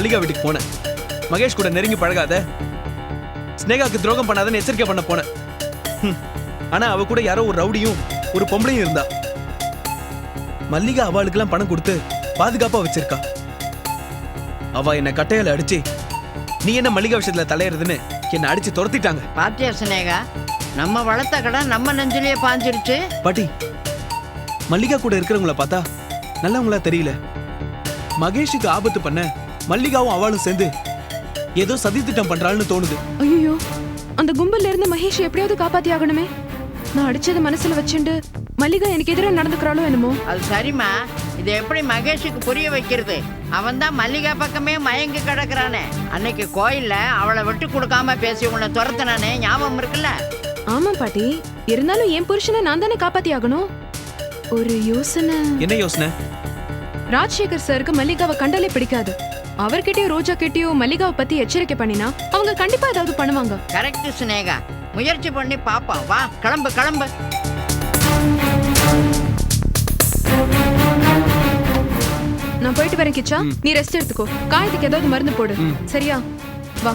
மல்லிகா வீட்டுக்கு போனேன். மகேஷ் கூட நெருங்கி பழகாத, ஸ்னேகாக்கு துரோகம் பண்ணாதன்னு எச்சரிக்கை பண்ண போனேன். ஆனா அவ கூட யாரோ ஒரு ரவுடியும் ஒரு பொம்பளையும் இருந்தா. மல்லிகா அவளுக்கெல்லாம் பணம் கொடுத்து பாதுகாப்பா வச்சிருக்கா. அவ என்ன கட்டையால அடிச்சு, நீ என்ன மல்லிகா விஷயத்துல தலையிறதுன்னு என்ன அடிச்சு துரத்திட்டாங்க. பாத்தியா ஸ்னேகா, நம்ம வளர்த்த கடை நம்ம நெஞ்சிலேயே பாஞ்சிருச்சு. பாட்டி, மல்லிகா கூட இருக்கிறவங்கள பார்த்தா நல்லவங்களா தெரியல. மகேஷுக்கு ஆபத்து பண்ண மல்லிகாவும் அவளும் சேர்ந்து ஏதோ சதி திட்டம் பண்றாள்னு தோணுது. ஐயோ, அந்த கும்பல்ல இருந்து மகேஷ் எப்படியாவது காப்பாத்தி ஆகணுமே. நான் அடிச்சது மனசுல வச்சுண்டு மல்லிகா எனக்கு எதிராக நடந்துக்கிறாளோ என்னமோ. அது சரிம்மா, இதை எப்படி மகேஷுக்கு புரிய வைக்கிறது? அவன் தான் மல்லிகா பக்கமே மயங்கி கிடக்குறானே. அன்னைக்கு கோயில்ல அவளை விட்டு கொடுக்காம பேசி உன்னை துரத்துனானே, ஞாபகம் இருக்குல்ல? ஆமா பாட்டி, இருந்தாலும் என் புருஷனை நான் தானே காப்பாத்தி ஆகணும். ஒரு யோசனை. என்ன யோசனை? ராஜசேகர் சாருக்கு மல்லிகாவை கண்டாலே பிடிக்காது. அவர்கிட்டயோ ரோஜா கிட்டயோ மல்லிகாவை பத்தி எச்சரிக்கை பண்ணினா அவங்க கண்டிப்பா ஏதாவது பண்ணுவாங்க. கரெக்ட் ஸ்னேகா, முயற்சி பண்ணி பாப்போம். வா, கிளம்பு கிளம்பு. நான் போயிட்டு வரேன் கிச்சா, நீ ரெஸ்ட் எடுத்துக்கோ. காயத்துக்கு ஏதாவது மருந்து போடு, சரியா? வா.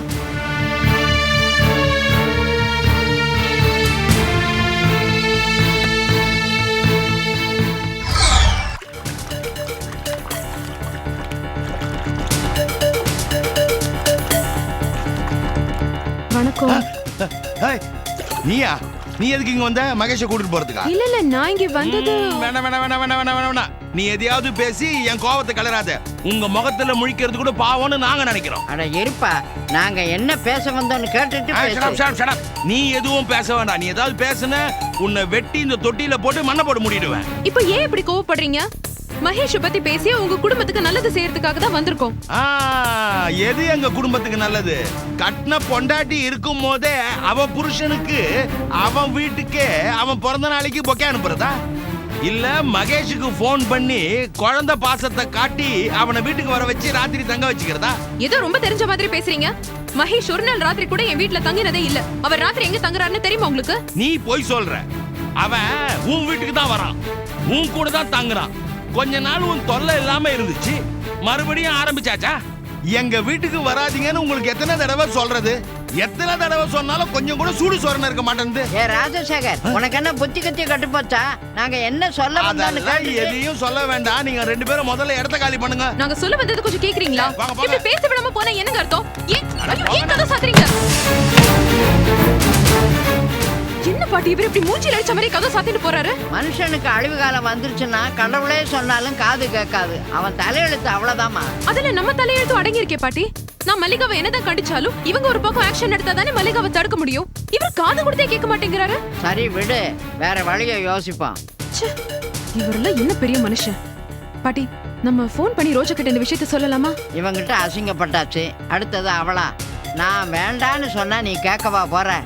வணக்கம். நீயா? நீ எதுக்கு இங்க வந்த? மகேஷை கூட்டிட்டு போறதுக்கா? இல்ல இல்ல, நான் இங்க வந்தது. வேணா வேணா வேணா வேணா வேணா வேணா. நீ எதையாவது பேசி என் கோவத்தை கலராத. உங்க முகத்துல முழிக்கிறது கூட பாவம்னு நாங்க நினைக்கிறோம். அட இருப்பா, நாங்க என்ன பேச வந்தோம்னு கேட்டுட்டு. நீ எதுவும் பேச வேண்டாம். நீ ஏதாவது பேசுன உன்னை வெட்டி இந்த தொட்டியில போட்டு மண்ணை போட்டு மூடிடுவேன். இப்போ ஏன் இப்படி கோவப்படுறீங்க? மகேஷ் பத்தி பேசி உங்க குடும்பத்துக்கு நல்லது செய்யறதுக்காக தான் வந்திருக்கோம். எது எங்க குடும்பத்துக்கு நல்லது? கட்டின பொண்டாட்டி இருக்கும் போதே அவ புருஷனுக்கு அவன் வீட்டுக்கே அவன் பிறந்த நாளைக்கு பொக்கே அனுப்புறதா? இல்ல மகேஷுக்கு போன் பண்ணி குழந்தை பாசத்தை காட்டி அவனை வீட்டுக்கு வர வச்சு ராத்திரி தங்க வச்சுக்கிறதா? ஏதோ ரொம்ப தெரிஞ்ச மாதிரி பேசுறீங்க. மகேஷ் ஒரு நாள் ராத்திரி கூட என் வீட்டுல தங்கினதே இல்ல. அவர் ராத்திரி எங்க தங்குறாருன்னு தெரியுமா உங்களுக்கு? நீ போய் சொல்ற. அவன் உன் வீட்டுக்கு தான் வரான், உன் கூட தான் தங்குறான். கொஞ்ச நாள் உன் தொல்லை இல்லாம இருந்துச்சு, மறுபடியும் ஆரம்பிச்சாச்சா? எங்க வீட்டுக்கு வராதீங்கன்னு உங்களுக்கு எத்தனை தடவை சொல்றது? எத்தனை தடவை சொன்னாலும் கொஞ்சம் கூட சூடு சொரணை இருக்க மாட்டேங்குது. ஏ ராஜசேகர், உனக்கு என்ன புத்தி கத்தி கட்டு போச்சா? நாங்க என்ன சொல்ல வந்தோம்னு எதையும் சொல்ல வேண்டாம். நீங்க ரெண்டு பேரும் முதல்ல இடத்த காலி பண்ணுங்க. நாங்க சொல்ல வந்தது கொஞ்சம் கேக்குறீங்களா? இப்படி பேச விடாம போனா என்னங்க அர்த்தம்? ஏன் கதை சாத்துறீங்க? என்ன பாட்டி, இவர் இப்படி மூஞ்சில அடிச்ச மாதிரி கதை சாத்திட்டு போறாரு? மனுஷனுக்கு அழிவு காலம் வந்துருச்சுன்னா கடவுளே சொன்னாலும் காது கேட்காது. அவன் தலையெழுத்து அவ்வளவுதாமா. அதுல நம்ம தலையெழுத்து அடங்கி இருக்கே பாட்டி. நான் மல்லிகாவை என்னதான் கண்டிச்சாலும் இவங்க ஒரு பக்கம் ஆக்ஷன் எடுத்தாதானே மல்லிகாவை தடுக்க முடியும். இவர் காது கொடுத்தே கேட்க மாட்டேங்கிறாரு. சரி விடு, வேற வழியை யோசிப்போம். இவரெல்லாம் என்ன பெரிய மனுஷன். பாட்டி, நம்ம போன் பண்ணி ரோஜா கிட்ட இந்த விஷயத்த சொல்லலாமா? இவங்கிட்ட அசிங்கப்பட்டாச்சு, அடுத்தது அவளா? நான் வேண்டான்னு சொன்னா நீ கேட்கவா போற?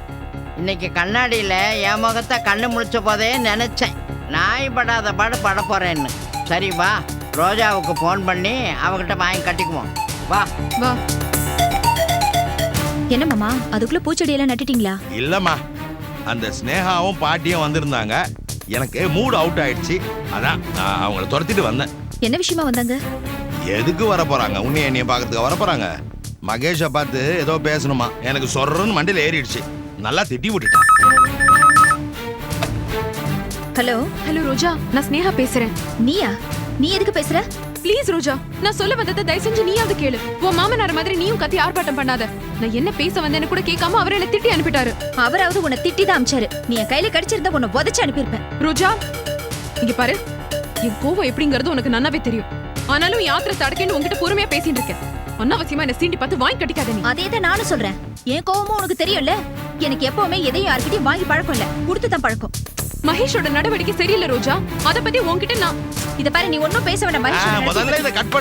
இன்னைக்கு கண்ணாடியில என் முகத்தை கண்ணு முழிச்ச போதே நினைச்சேன் நாய் படாத பாடு பட போறேன்னு. சரி வா, ரோஜாவுக்கு போன் பண்ணி அவகிட்ட வாங்கி கட்டிக்குவோம். வா வா. என்ன மாமா, அதுக்குள்ள பூச்செடி எல்லாம் நட்டுட்டீங்களா? இல்லம்மா, அந்த ஸ்னேகாவும் பாட்டியும் வந்திருந்தாங்க. எனக்கு மூட் அவுட் ஆயிடுச்சு, அதான் அவங்கள துரத்திட்டு வந்தேன். என்ன விஷயமா வந்தாங்க? எதுக்கு வர போறாங்க? உன்னைய என்னைய பார்க்கறதுக்கு வர போறாங்க. மகேஷை பார்த்து ஏதோ பேசணுமா, எனக்கு சொல்றன்னு மண்டியில் ஏறிடுச்சு. நல்லா திட்டி விட்டுட்டேன். ஹலோ ஹலோ ரோஜா, நான் ஸ்னேகா பேசுறேன். நீயா? நீ எதுக்கு பேசுற? ப்ளீஸ் ரோஜா, நான் சொல்ல வந்ததை தயவு செஞ்சு நீயாவது கேளு. உன் மாமனார் மாதிரி நீயும் கத்தி ஆர்ப்பாட்டம் பண்ணாத. நான் என்ன பேச வந்தேன்னு கூட கேட்காம அவர் என்ன திட்டி அனுப்பிட்டாரு. அவராவது உன்னை திட்டி தான் அனுப்பிச்சாரு. நீ என் கையில கடிச்சிருந்தா உன்னை உதச்சு அனுப்பியிருப்பேன். ரோஜா, இங்க பாரு, என் கோவம் எப்படிங்கிறது உனக்கு நல்லாவே தெரியும். ஆனாலும் யாத்திரை தடக்கேன்னு உங்ககிட்ட பொறுமையா பேசிட்டு இருக்கேன். அண்ணாவசியமா என்ன சீண்டி பார்த்து வாங்கி கட்டிக்காத நீ. அதேதான் நானும் சொல்றேன். என் கோவமும் உனக்கு தெரியும்ல. எனக்கு எப்பவுமே எதையும் யார்கிட்டயும் வாங்கி பழக்கம் இல்ல, கொடுத்துதான் பழக்கம். மகேஷோட நடவடிக்கை சரியில்லை ரோஜா. அத பத்தி உன்கிட்ட நான் இத பாரு, நீ ஒன்னும் பேச வேண்டாம். முதல்ல இத கட்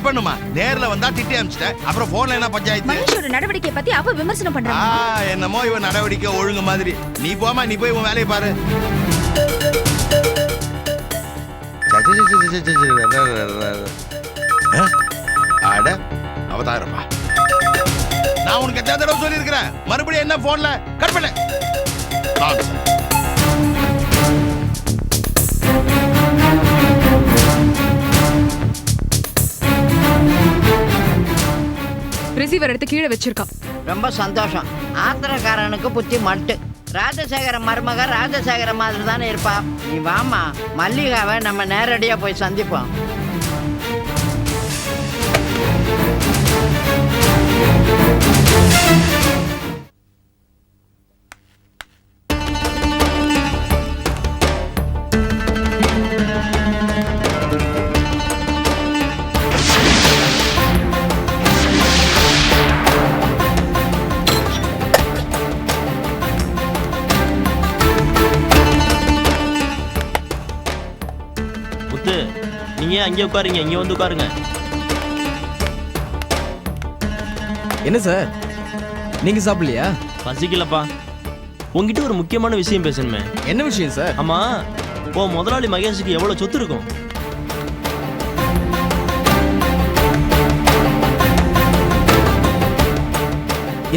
பண்ணுமா. நேர்ல வந்தா திட்டி அனுப்பிச்சிட்டேன், அப்புறம் போன்ல என்ன பஞ்சாயத்து? மகேஷோட நடவடிக்கை பத்தி அவ விமர்சனம் பண்றா. என்னமோ இவன் நடவடிக்கை ஒழுங்கு மாதிரி. நீ போமா, நீ போய் உன் வேலையை பாரு. அட அவதாரமா, நான் உனக்கு எத்தனை தடவை சொல்லி இருக்கிறேன், மறுபடியும் என்ன போன்ல கட் பண்ண? ரிசீவர் எடுத்து கீழே வச்சிருக்கா. ரொம்ப சந்தோஷம். ஆத்திரக்காரனுக்கு புத்தி மட்டு. ராஜசேகர மருமக ராஜசேகர மாதிரி தானே இருப்பா. நீ வாமா, மல்லிகாவை நம்ம நேரடியா போய் சந்திப்போம். முத்து, நீங்க அங்கே உட்காருங்க, இங்க வந்து உட்காருங்க. என்ன சார், நீங்க சாப்பிடலையா? பசிக்கலப்பா. உங்ககிட்ட ஒரு முக்கியமான விஷயம் பேசணுமே. என்ன விஷயம் சார்? ஆமா, முதலாளி மகேஷுக்கு எவ்வளவு சொத்து இருக்கும்?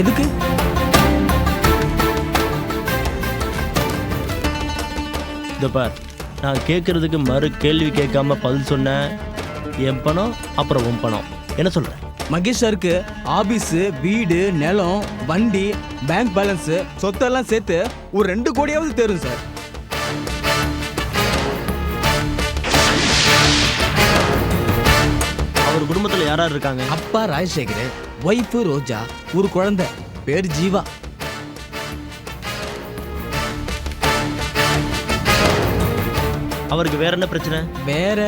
எதுக்கு? இதோ பார், நான் கேட்கறதுக்கு மறு கேள்வி கேட்காம பதில் சொன்னேன். என் பணம் அப்புறம் உன் பணம். என்ன சொல்ற? மகேஷ் சாருக்கு ஆபீஸ், வீடு, நிலம், வண்டி, பேங்க் பேலன்ஸ், சொத்தெல்லாம் சேர்த்து ஒரு 2 கோடியாவது தேரும் சார். அவர் குடும்பத்துல யார் யார் இருக்காங்க? அப்பா ராஜசேகர், ஒய்ஃபு ரோஜா, ஒரு குழந்தை பேர் ஜீவா. அவருக்கு வேற என்ன பிரச்சனை? வேற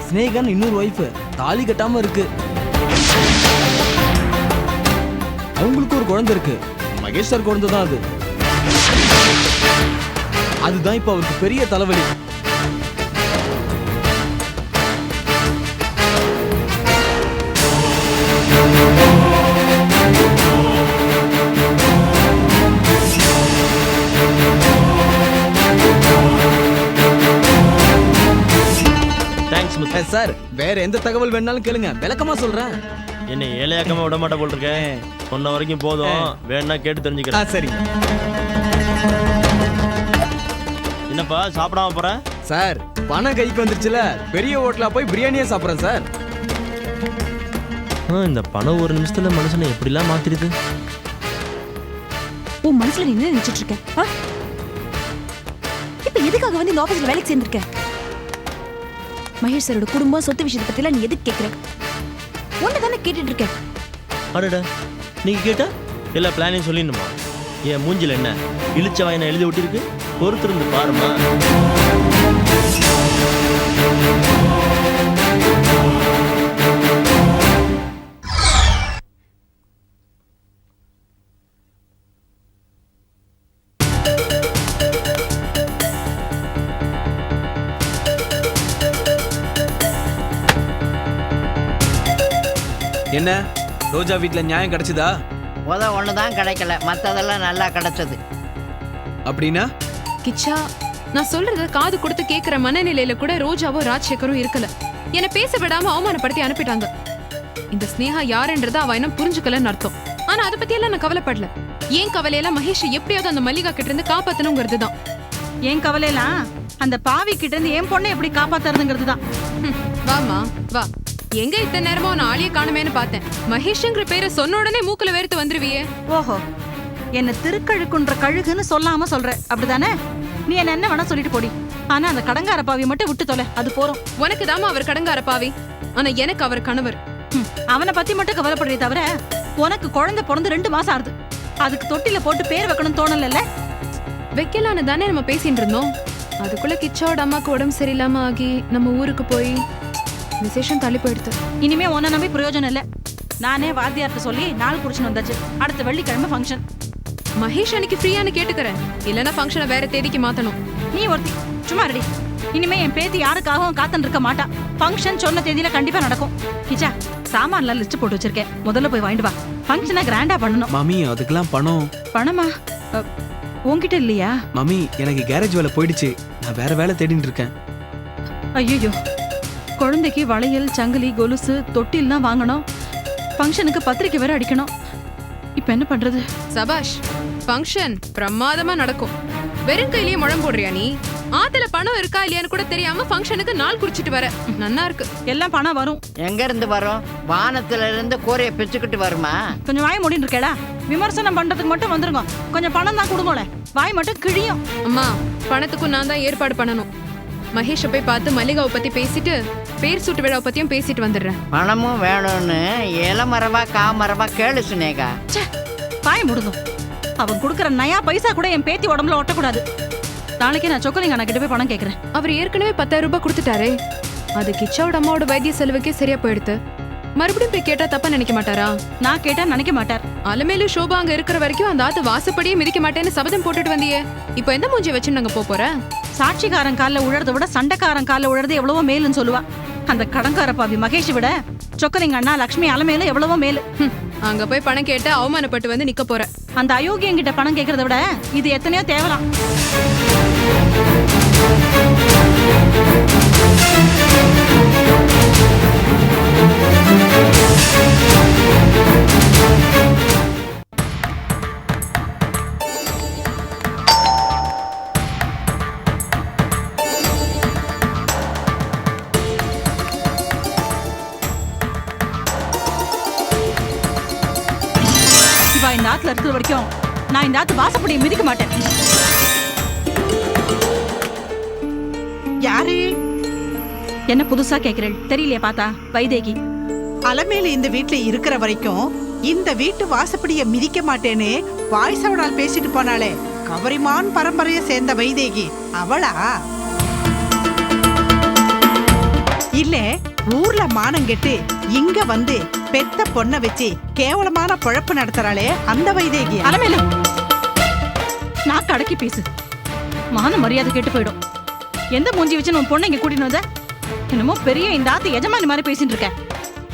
ஸ்னேகன் இன்னொரு ஒய்ஃப் தாலி கட்டாம இருக்கு. அவங்களுக்கு ஒரு குழந்தை இருக்கு. மகேஷ் சார் குழந்தை தான் அது. அதுதான் இப்ப அவருக்கு பெரிய தலைவலி. தேங்க்ஸ் முத்து. சார், வேற எந்த தகவல் வேணாலும் கேளுங்க, விளக்கமா சொல்றேன். என்ன ஏழையாக்காம விட மாட்டே போல் இருக்கேன். சொன்ன வரைக்கும் போதும், வேணா கேட்டு தெரிஞ்சுக்கிறேன். சரி என்னப்பா சாப்பிடாம போற? சார், பணம் கைக்கு வந்துருச்சுல, பெரிய ஹோட்டலா போய் பிரியாணியே சாப்பிடுறேன் சார். இந்த பணம் ஒரு நிமிஷத்துல மனுஷனை எப்படிலாம் மாத்திருது. உன் மனசுல நீ என்ன நினைச்சிட்டு இருக்க? இப்ப எதுக்காக வந்து இந்த ஆபீஸ்ல வேலைக்கு சேர்ந்திருக்க? மகேஷ் சாரோட குடும்பம், சொத்து விஷயத்தை பத்தி எல்லாம் நீ எதுக்கு கேக்குற? ஒன்னு கேட்டுட்டு இருக்கேன். அடடா, நீங்க கேட்டா எல்லா பிளானையும் சொல்லிடணுமா? என் மூஞ்சில என்ன இழிச்ச வாயின எழுதி விட்டிருக்கு? பொறுத்திருந்து பாருமா. என்ன ரோஜா வீட்ல நியாயம் கிடைச்சதா? ஒண்ணுதான் கிடைக்கல, மத்ததெல்லாம் நல்லா கிடைச்சது. அப்படின்னா கிச்சா, நான் சொல்றத காது கொடுத்து கேக்குற மனநிலையில கூட ரோஜாவோ ராஜசேகரும் இருக்கல. என்னை பேச விடாம அவமானப்படுத்தி அனுப்பிட்டாங்க. இந்த ஸ்னேகா யாருன்றத அவ இன்னும் புரிஞ்சுக்கலன்னு அர்த்தம். ஆனா அதை பத்தி எல்லாம் நான் கவலைப்படல. ஏன் கவலையெல்லாம் மகேஷ் எப்படியாவது அந்த மல்லிகா கிட்ட இருந்து காப்பாத்தணுங்கிறது தான். ஏன் கவலையெல்லாம் அந்த பாவி கிட்ட இருந்து என் பொண்ணை எப்படி காப்பாத்துறதுங்கிறது தான். வாமா வா. எங்க இத்தனை நேரமா நான் ஆளிய காணுமேன்னு பார்த்தேன். மகேஷ்ங்கிற பேரை சொன்ன உடனே மூக்குல வேர்த்து வந்துருவியே. ஓஹோ, என்ன திருக்கழுக்குன்ற கழுகுன்னு சொல்லாம சொல்ற, அப்படிதானே? நீ என்ன வேணா சொல்லிட்டு போடி. ஆனா அந்த கடங்கார பாவி மட்டும் விட்டு தொலை, அது போறோம். உனக்கு தாமா அவர் கடங்கார பாவி, ஆனா எனக்கு அவர் கணவர். அவனை பத்தி மட்டும் கவலைப்படுறே தவிர உனக்கு குழந்தை பிறந்து 2 மாசம் ஆகுது. அதுக்கு தொட்டில போட்டு பேர் வைக்கணும் தோணல. வைக்கலான்னு தானே நம்ம பேசிட்டு இருந்தோம். அதுக்குள்ள கிச்சாவோட அம்மாக்கு உடம்பு சரியில்லாம ஆகி நம்ம ஊருக்கு போய் விசேஷம் தள்ளி போயிடுது. இனிமே உன்னை நம்பி பிரயோஜனம் இல்ல. நானே வாத்தியார்ட்ட சொல்லி நாள் குடிச்சுன்னு வந்தாச்சு. அடுத்த வெள்ளிக்கிழமை ஃபங்க்ஷன். மகேஷ் அன்னைக்கு ஃப்ரீயானு கேட்டுக்கிறேன், இல்லைன்னா ஃபங்க்ஷனை வேற தேதிக்கு மாத்தணும். நீ ஒருத்தி சும்மா ரெடி. இனிமே என் பேத்தி யாருக்காகவும் காத்துன்னு இருக்க மாட்டா. ஃபங்க்ஷன் சொன்ன தேதியில கண்டிப்பா நடக்கும். கிச்சா, சாமான்லாம் லிஸ்ட் போட்டு வச்சிருக்கேன், முதல்ல போய் வாங்கிட்டு வா. ஃபங்க்ஷனை கிராண்டா பண்ணணும். மாமி, அதுக்கெல்லாம் பணமா உன்கிட்ட இல்லையா? மாமி, எனக்கு கேரேஜ் வேலை போயிடுச்சு, நான் வேற வேலை தேடிட்டு இருக்கேன். ஐயோ, குழந்தைக்கு வளையல், சங்கிலி, கொலுசு, தொட்டில் தான் வாங்கணும். ஃபங்க்ஷனுக்கு பத்திரிக்கை வேற அடிக்கணும். இப்ப என்ன பண்றது? சபாஷ், ஃபங்க்ஷன் பிரமாதமா நடக்கும். வெறும் கையிலேயே முழம் போடுறியா நீ? ஆத்துல பணம் இருக்கா இல்லையான்னு கூட தெரியாம ஃபங்க்ஷனுக்கு நாள் குறிச்சிட்டு வர நன்னா இருக்கு. எல்லாம் பணம் வரும். எங்க இருந்து வரும்? வானத்துல இருந்து கூரையை பிச்சுக்கிட்டு வருமா? கொஞ்சம் வாய் மூடின்னு இருக்கேடா. விமர்சனம் பண்றதுக்கு மட்டும் வந்துருங்க. கொஞ்சம் பணம் தான் கொடுங்கோல. வாய் மட்டும் கிழியும். அம்மா பணத்துக்கும் நான் தான் ஏற்பாடு பண்ணணும். மகேஷை போய் பார்த்து மல்லிகாவை பத்தி பேசிட்டு பேர் சூட்டு விழாவை பத்தியும் பேசிட்டு வந்துடுறேன். பணமும் வேணும்னு இளமரவா காமரவா கேளு சுனேகா. ச்சே, வாய் மூடுங்க. அவன் கொடுக்குற நயா பைசா கூட என் பேத்தி உடம்புல ஒட்டக்கூடாது. நாளைக்கு நான் சொக்கலிங்க அண்ணா கிட்ட போய் பணம் கேட்கறேன். அவர் ஏற்கனவே 10,000 ரூபாய் கொடுத்துட்டாரே. அது கிச்சாவோட அம்மாவோட வைத்திய செலவுக்கே சரியா போயிடுது. மறுபடியும் போய் கேட்டா தப்பா நினைக்க மாட்டாரா? நான் கேட்டா நினைக்க மாட்டார். அலமேலு ஷோபா அங்க இருக்கிற வரைக்கும் அந்த ஆத்து வாசப்படியே மிதிக்க மாட்டேன்னு சபதம் போட்டுட்டு வந்தியே. இப்போ எந்த மூஞ்சி வச்சு நாங்க போற? சாட்சிக்காரன் காலில் உழறதை விட சண்டைக்காரன் காலில் உழறது எவ்வளவோ மேலுன்னு சொல்லுவா. அந்த கடங்கார பாவி மகேஷ் விட சொக்கலிங்க அண்ணா லக்ஷ்மி அலமேலு எவ்வளவோ மேலு. அங்க போய் பணம் கேட்டு அவமானப்பட்டு வந்து நிக்க போற. அந்த அயோக்கியங்கிட்ட பணம் கேட்கறத விட இது எத்தனையோ தேவலாம். இவா இந்த ஆத்துல இருக்கிற வரைக்கும் நான் இந்த ஆத்து வாசப்படியை மிதிக்க மாட்டேன். யாரு? என்ன புதுசா கேக்குறேன்? தெரியலையே பார்த்தா? வைதேகி. அலமேலு இந்த வீட்ல இருக்கிற வரைக்கும் இந்த வீட்டு வாசப்படிய மிதிக்க மாட்டேன்னு வாய்ஸவனால் பேசிட்டு போனாலே கவரிமான் பரம்பரையை சேர்ந்த வைதேகி அவளா? இல்ல ஊர்ல மானம் கெட்டு இங்க வந்து பெத்த பொண்ண வச்சு கேவலமான பொழப்பு நடத்துறாளே அந்த வைதேகி. அலமேலு, நான் கடக்கி பேசு. மான மரியாதை கேட்டு போயிடும். எந்த மூஞ்சி வச்சு உன் பொண்ணை இங்க கூட்டிட்டு வந்த? என்னமோ பெரிய இந்த ஆத்து எஜமானி மாதிரி பேசிட்டு இருக்க.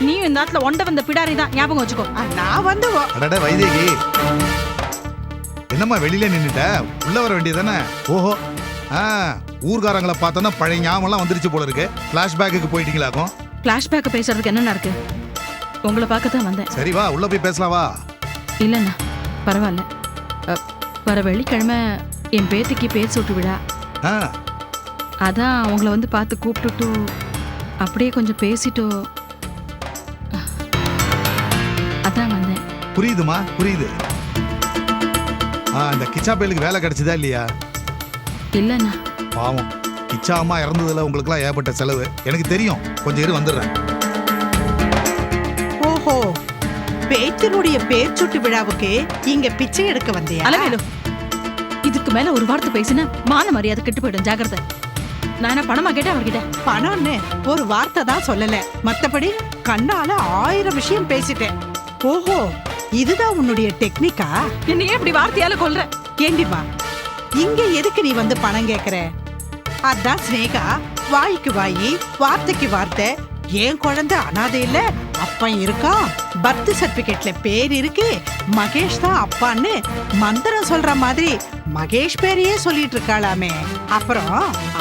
நீயும் இந்த ஆத்துல ஒண்ட வந்த பிடாரி தான், ஞாபகம் வச்சுக்கோ. நான் வந்து அடட வைதேகி, என்னம்மா வெளியில நின்னுட்ட? உள்ள வர வேண்டியதானே? ஓஹோ, ஊர்காரங்களை பார்த்தோன்னா பழைய ஞாபகம்லாம் வந்துருச்சு போல இருக்கு. பிளாஷ்பேக்கு போயிட்டீங்களாக்கும். பிளாஷ்பேக் பேசுறதுக்கு என்னென்ன இருக்கு? உங்களை பார்க்க தான் வந்தேன். சரி வா, உள்ள போய் பேசலாம் வா. இல்லைண்ணா பரவாயில்ல. வர வெள்ளிக்கிழமை என் பேத்திக்கு பேர் சூட்டு விழா. ஆ, அதான் உங்களை வந்து பார்த்து கூப்பிட்டுட்டு அப்படியே கொஞ்சம் பேசிட்டோ அதான் வந்தேன். புரியுதுமா, புரியுது. இந்த கிச்சா பயலுக்கு வேலை கிடைச்சதா இல்லையா? இல்லைண்ணா. பாவம், கிச்சா அம்மா இறந்ததுல உங்களுக்குலாம் ஏற்பட்ட செலவு எனக்கு தெரியும். கொஞ்சம் இரு வந்துடுறேன். ஓஹோ, பேச்சனுடைய பேர் சுட்டு விழாவுக்கு இங்க பிச்சை எடுக்க வந்தியா? அலமேலு, இதுக்கு மேல ஒரு வார்த்தை பேசினா மான மரியாதை கெட்டு போயிடும். ஜாக்கிரதை. நான் என்ன பணமா கேட்டேன் அவர்கிட்ட? பணம்னு ஒரு வார்த்தை தான் சொல்லல, மத்தபடி கண்ணால 1000 விஷயம் பேசிட்டேன். ஓஹோ, இதுதான் உன்னுடைய டெக்னிக்கா? என்னையே இப்படி வார்த்தையால கொல்ற? ஏண்டிமா, இங்க எதுக்கு நீ வந்து பணம் கேக்குற? அதான் ஸ்னேகா, வாய்க்கு வாயி வார்த்தைக்கு வார்த்தை. ஏன் குழந்தை அனாதை இல்ல, அப்பன் இருக்கான், பர்த் சர்டிபிகேட்ல பேர் இருக்கு, மகேஷ் தான் அப்பான்னு மந்திரம் சொல்ற மாதிரி மகேஷ் பேரையே சொல்லிட்டு இருக்காளாமே. அப்புறம்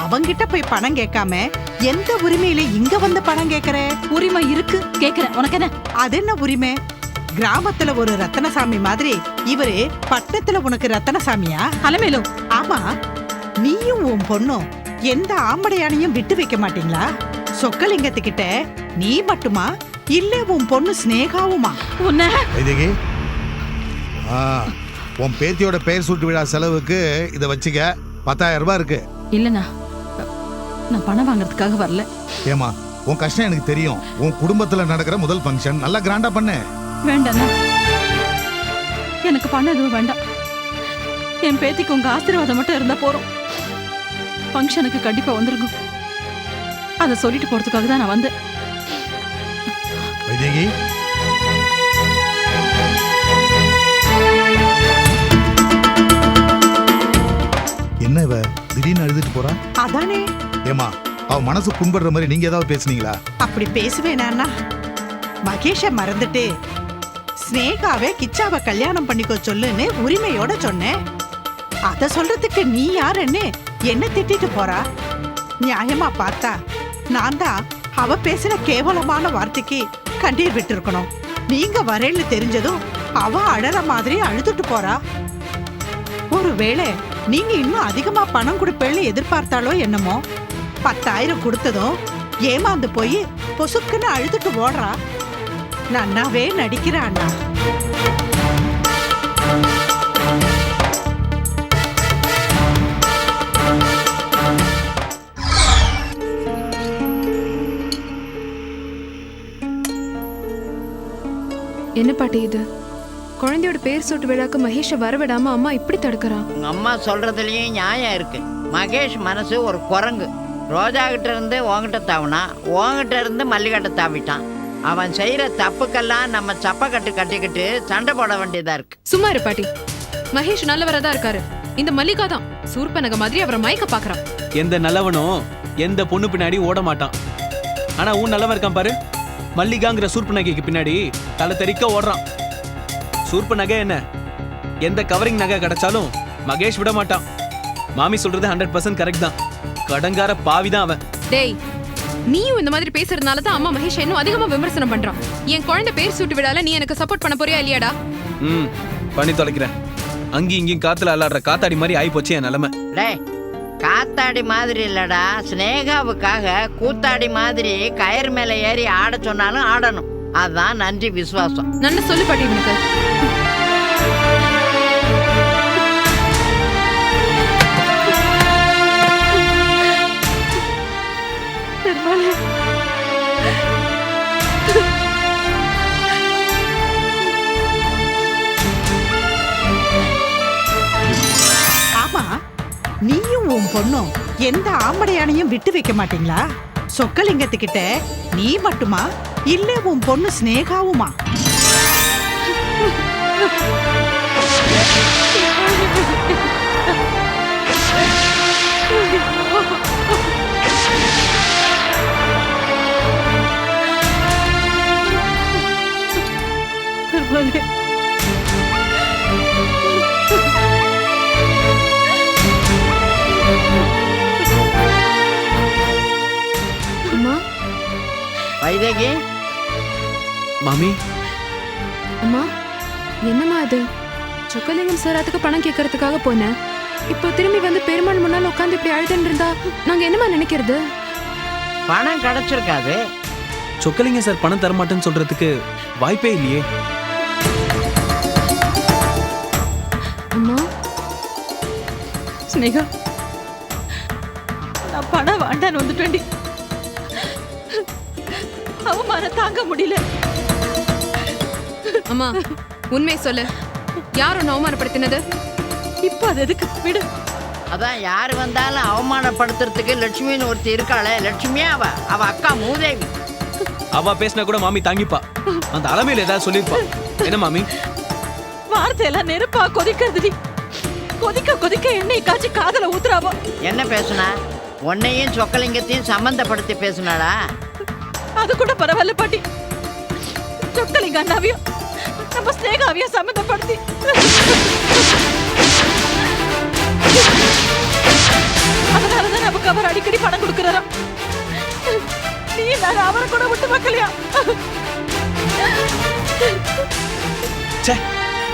அவங்கிட்ட போய் பணம் கேட்காம எந்த உரிமையில இங்க வந்து பணம் கேக்குற? உரிமை இருக்கு, கேக்குறேன். உனக்கு என்ன? அது என்ன உரிமை? கிராமத்துல ஒரு ரத்தனசாமி மாதிரி இவரு பட்டணத்துல உனக்கு ரத்தனசாமியா? அலமேலு, ஆமா, நீயும் உன் பொண்ணும் எந்த ஆம்படையானையும் விட்டு வைக்க மாட்டீங்களா? சொக்கலிங்கத்துக்கிட்ட நீ மட்டுமா இல்ல உன் பொண்ணு ஸ்னேகாவுமா? உன்ன வைதேகி, உன் பேத்தியோட பெயர் சூட்டு விழா செலவுக்கு இதை வச்சுக்க. 10,000 ரூபாய் இருக்கு. இல்லண்ணா, நான் பணம் வாங்குறதுக்காக வரல. ஏமா, உன் கஷ்டம் எனக்கு தெரியும். உன் குடும்பத்துல நடக்கிற முதல் ஃபங்க்ஷன் நல்லா கிராண்டா பண்ணு. வேண்டாண்ணா, எனக்கு பணம் எதுவும் வேண்டாம். என் பேத்திக்கு உங்க ஆசீர்வாதம் மட்டும் இருந்தா போறோம். ஃபங்க்ஷனுக்கு கண்டிப்பா வந்துருங்க. அதை சொல்லிட்டு போறதுக்காக தான் நான் வந்தேன். வைதேகி, என்ன இவ திடீர்னு அழுதுட்டு போறா? அதானே. ஏமா, அவ மனசு புண்படுற மாதிரி நீங்க ஏதாவது பேசுனீங்களா? அப்படி பேசுவேனா? மகேஷ மறந்துட்டு ஸ்னேகாவே கிச்சாவை கல்யாணம் பண்ணிக்கோ சொல்லுன்னு உரிமையோட சொன்னேன். அத சொல்றதுக்கு நீ யாருன்னு என்ன திட்டிட்டு போறா? நியாயமா பார்த்தா நான் தான் அவ பேசின கேவலமான வார்த்தைக்கு கண்ணீர் விட்டு இருக்கணும். நீங்க வரேன்னு தெரிஞ்சதும் அவ அழற மாதிரி அழுதுட்டு போறா. ஒருவேளை நீங்க இன்னும் அதிகமா பணம் கொடுப்பேன்னு எதிர்பார்த்தாலோ என்னமோ 10,000 கொடுத்ததும் ஏமாந்து போய் பொசுக்குன்னு அழுதுட்டு ஓடுறா. நன்னாவே நடிக்கிறா அண்ணா. என்ன பாட்டி இது? குழந்தையோட பேர் சூட்டு விழாக்கு மகேஷை வரவிடாம அம்மா இப்படி தடுக்கறான். உங்க அம்மா சொல்றதுலயும் நியாயம் இருக்கு. மகேஷ் மனசு ஒரு குரங்கு. ரோஜா கிட்ட இருந்து உங்ககிட்ட தாவினா, உங்ககிட்ட இருந்து மல்லிகிட்ட தாவிட்டான். அவன் செய்யற தப்புக்கெல்லாம் நம்ம சப்பக்கட்டு கட்டிக்கிட்டு சண்டை போட வேண்டியதா இருக்கு. சும்மா இரு பாட்டி. மகேஷ் நல்லவரா தான் இருக்காரு. இந்த மல்லிகா தான் சூர்பனக மாதிரி அவரை மயக்க பாக்குறான். எந்த நல்லவனும் எந்த பொண்ணு பின்னாடி ஓட மாட்டான். ஆனா உன் நல்லவன் இருக்கான் பாரு, மல்லிகாங்கிற சூர்ப்பு நகைக்கு பின்னாடி தலை தெறிக்க ஓடுறான். சூர்ப்பு நகை என்ன, எந்த கவரிங் நகை கிடைச்சாலும் மகேஷ் விட மாட்டான். மாமி சொல்றது 100% கரெக்ட் தான். கடங்கார பாவிதான் அவன். டேய், நீயும் இந்த மாதிரி பேசுறதுனால தான் அம்மா மகேஷ் இன்னும் அதிகமா விமர்சனம் பண்றான். என் குழந்தை பேர் சூட்டு விடால நீ எனக்கு சப்போர்ட் பண்ண போறியா இல்லையாடா? பண்ணி தொலைக்கிறேன். அங்கேயும் இங்கேயும் காத்துல அல்லாடுற காத்தாடி மாதிரி ஆகி போச்சு என் நிலைமை. டேய், காத்தாடி மாதிரி இல்லடா, ஸ்னேகாவுக்காக கூத்தாடி மாதிரி கயிறு மேல ஏறி ஆட சொன்னாலும் ஆடணும். அதான் நன்றி விசுவாசம். நன்ன சொல்லு பாட்டி எனக்கு. ஆமா, நீயும் உன் பொண்ணும் எந்த ஆம்படையானையும் விட்டு வைக்க மாட்டீங்களா? சொக்கலிங்கத்துக்கிட்ட நீ மட்டுமா இல்ல உன் பொண்ணு ஸ்னேகாவுமா? அம்மா, வைதேகி, மாமி, அம்மா, என்னம்மா அது? சொக்கலிங்கம் சார் அதுக்கு பணம் கேட்கறதுக்காக போனேன். இப்போ திரும்பி வந்து பெருமாள் முன்னால் உட்காந்து இப்படி அழுதுன்னு இருந்தா நாங்க என்னமா நினைக்கிறது? பணம் கிடைச்சிருக்காது. சொக்கலிங்க சார் பணம் தரமாட்டேன்னு சொல்றதுக்கு வாய்ப்பே இல்லையே. அம்மா, ஸ்னேகா, நான் பணம் வேண்டான்னு வந்துட்டேன்டி. அவமானம் தாங்க முடியல. அம்மா, உண்மை சொல்லு. யார் உன்னை அவமானப்படுத்தினது? இப்ப அது எதுக்கு விடு. அதான் யாரு வந்தாலும் அவமானப்படுத்துறதுக்கு லட்சுமின்னு ஒருத்தி இருக்காளே, லட்சுமியா அவ அக்கா மூதேவி. அவ பேசினா கூட மாமி தாங்கிப்பா. அந்த அலமையில ஏதாவது சொல்லிருப்பா. என்ன மாமி? வார்த்தையெல்லாம் நெருப்பா கொதிக்கிறதுடி. கொதிக்க கொதிக்க எண்ணெய் காய்ச்சி காதல ஊத்துறாவோ. என்ன பேசுனா? உன்னையும் சொக்கலிங்கத்தையும் சம்பந்தப்படுத்தி பேசுனாளா? அது கூட பரவாயில்ல பாட்டி. சொக்கலிங்க அண்ணாவையும் நம்ம ஸ்னேகாவையும் சம்மந்தப்படுத்தி அதனாலதான் நமக்கு அவர் அடிக்கடி பணம் கொடுக்கிறாராம். நீ நான் அவரை கூட விட்டு மக்களையா?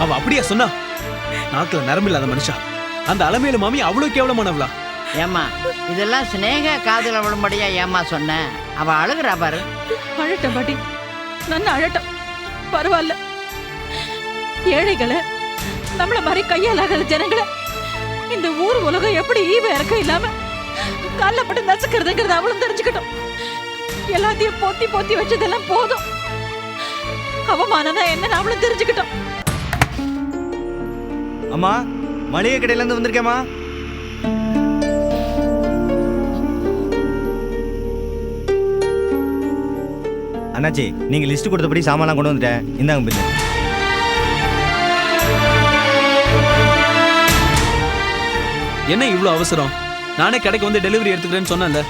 அவ அப்படியா சொன்னா? நாக்குல நரம்பு இல்லாத மனுஷா. அந்த அலமையில மாமி அவ்வளவு கேவலமானவளா? ஏம்மா, இதெல்லாம் ஸ்னேகா காதுல விழும்படியா ஏம்மா சொன்ன? அவ அழுகுறா பாரு. அழட்டம் பாட்டி, நன்ன அழட்டம். பரவாயில்ல. ஏழைகளை, நம்மள மாதிரி கையாலாகாத ஜனங்களை இந்த ஊர் உலகம் எப்படி ஈவ இறக்க இல்லாம காலப்பட்டு நசுக்கிறதுங்கிறது அவளும் தெரிஞ்சுக்கிட்டோம். எல்லாத்தையும் பொத்தி பொத்தி வச்சதெல்லாம் போதும். அவமானம்னா என்னன்னு அவளும் தெரிஞ்சுக்கிட்டோம். அம்மா, மளிகை கடையில இருந்து வந்திருக்கேம்மா. அண்ணாச்சி, நீங்க லிஸ்ட் கொடுத்தபடி சாமான்லாம் கொண்டு வந்துட்டேன். இந்தாங்க பில்லு. என்ன இவ்வளவு அவசரம்? நானே கடைக்கு வந்து டெலிவரி எடுத்துக்கிறேன்னு சொன்னேன்ல.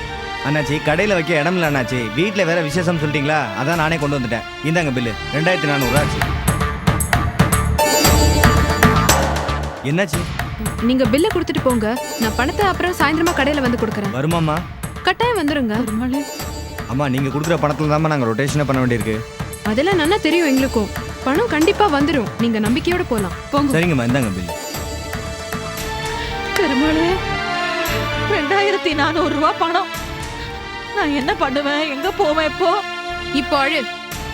அண்ணாச்சி, கடையில் வைக்க இடம் இல்லை அண்ணாச்சி. வீட்டில் வேற விசேஷம் சொல்லிட்டீங்களா, அதான் நானே கொண்டு வந்துட்டேன். இந்தாங்க பில்லு. 2400 ஆச்சு. என்னாச்சு? நீங்க பில்ல கொடுத்துட்டு போங்க. நான் பணத்தை அப்புறம் சாயந்தரமா கடையில வந்து கொடுக்கறேன். வருமாம்மா? கட்டாயம் வந்துருங்க. அம்மா, நீங்க கொடுக்குற பணத்துல தான் நாங்க ரொட்டேஷனே பண்ண வேண்டியிருக்கு. அதெல்லாம் நல்லா தெரியும் எங்களுக்கும். பணம் கண்டிப்பா வந்துரும். நீங்க நம்பிக்கையோட போலாம். போங்க. சரிங்கம்மா, இந்தாங்க பில்லு. பெருமாளே 2400 ரூபாய் பணம். நான் என்ன பண்ணுவேன், எங்க போவேன் இப்போ? இப்போ அழு.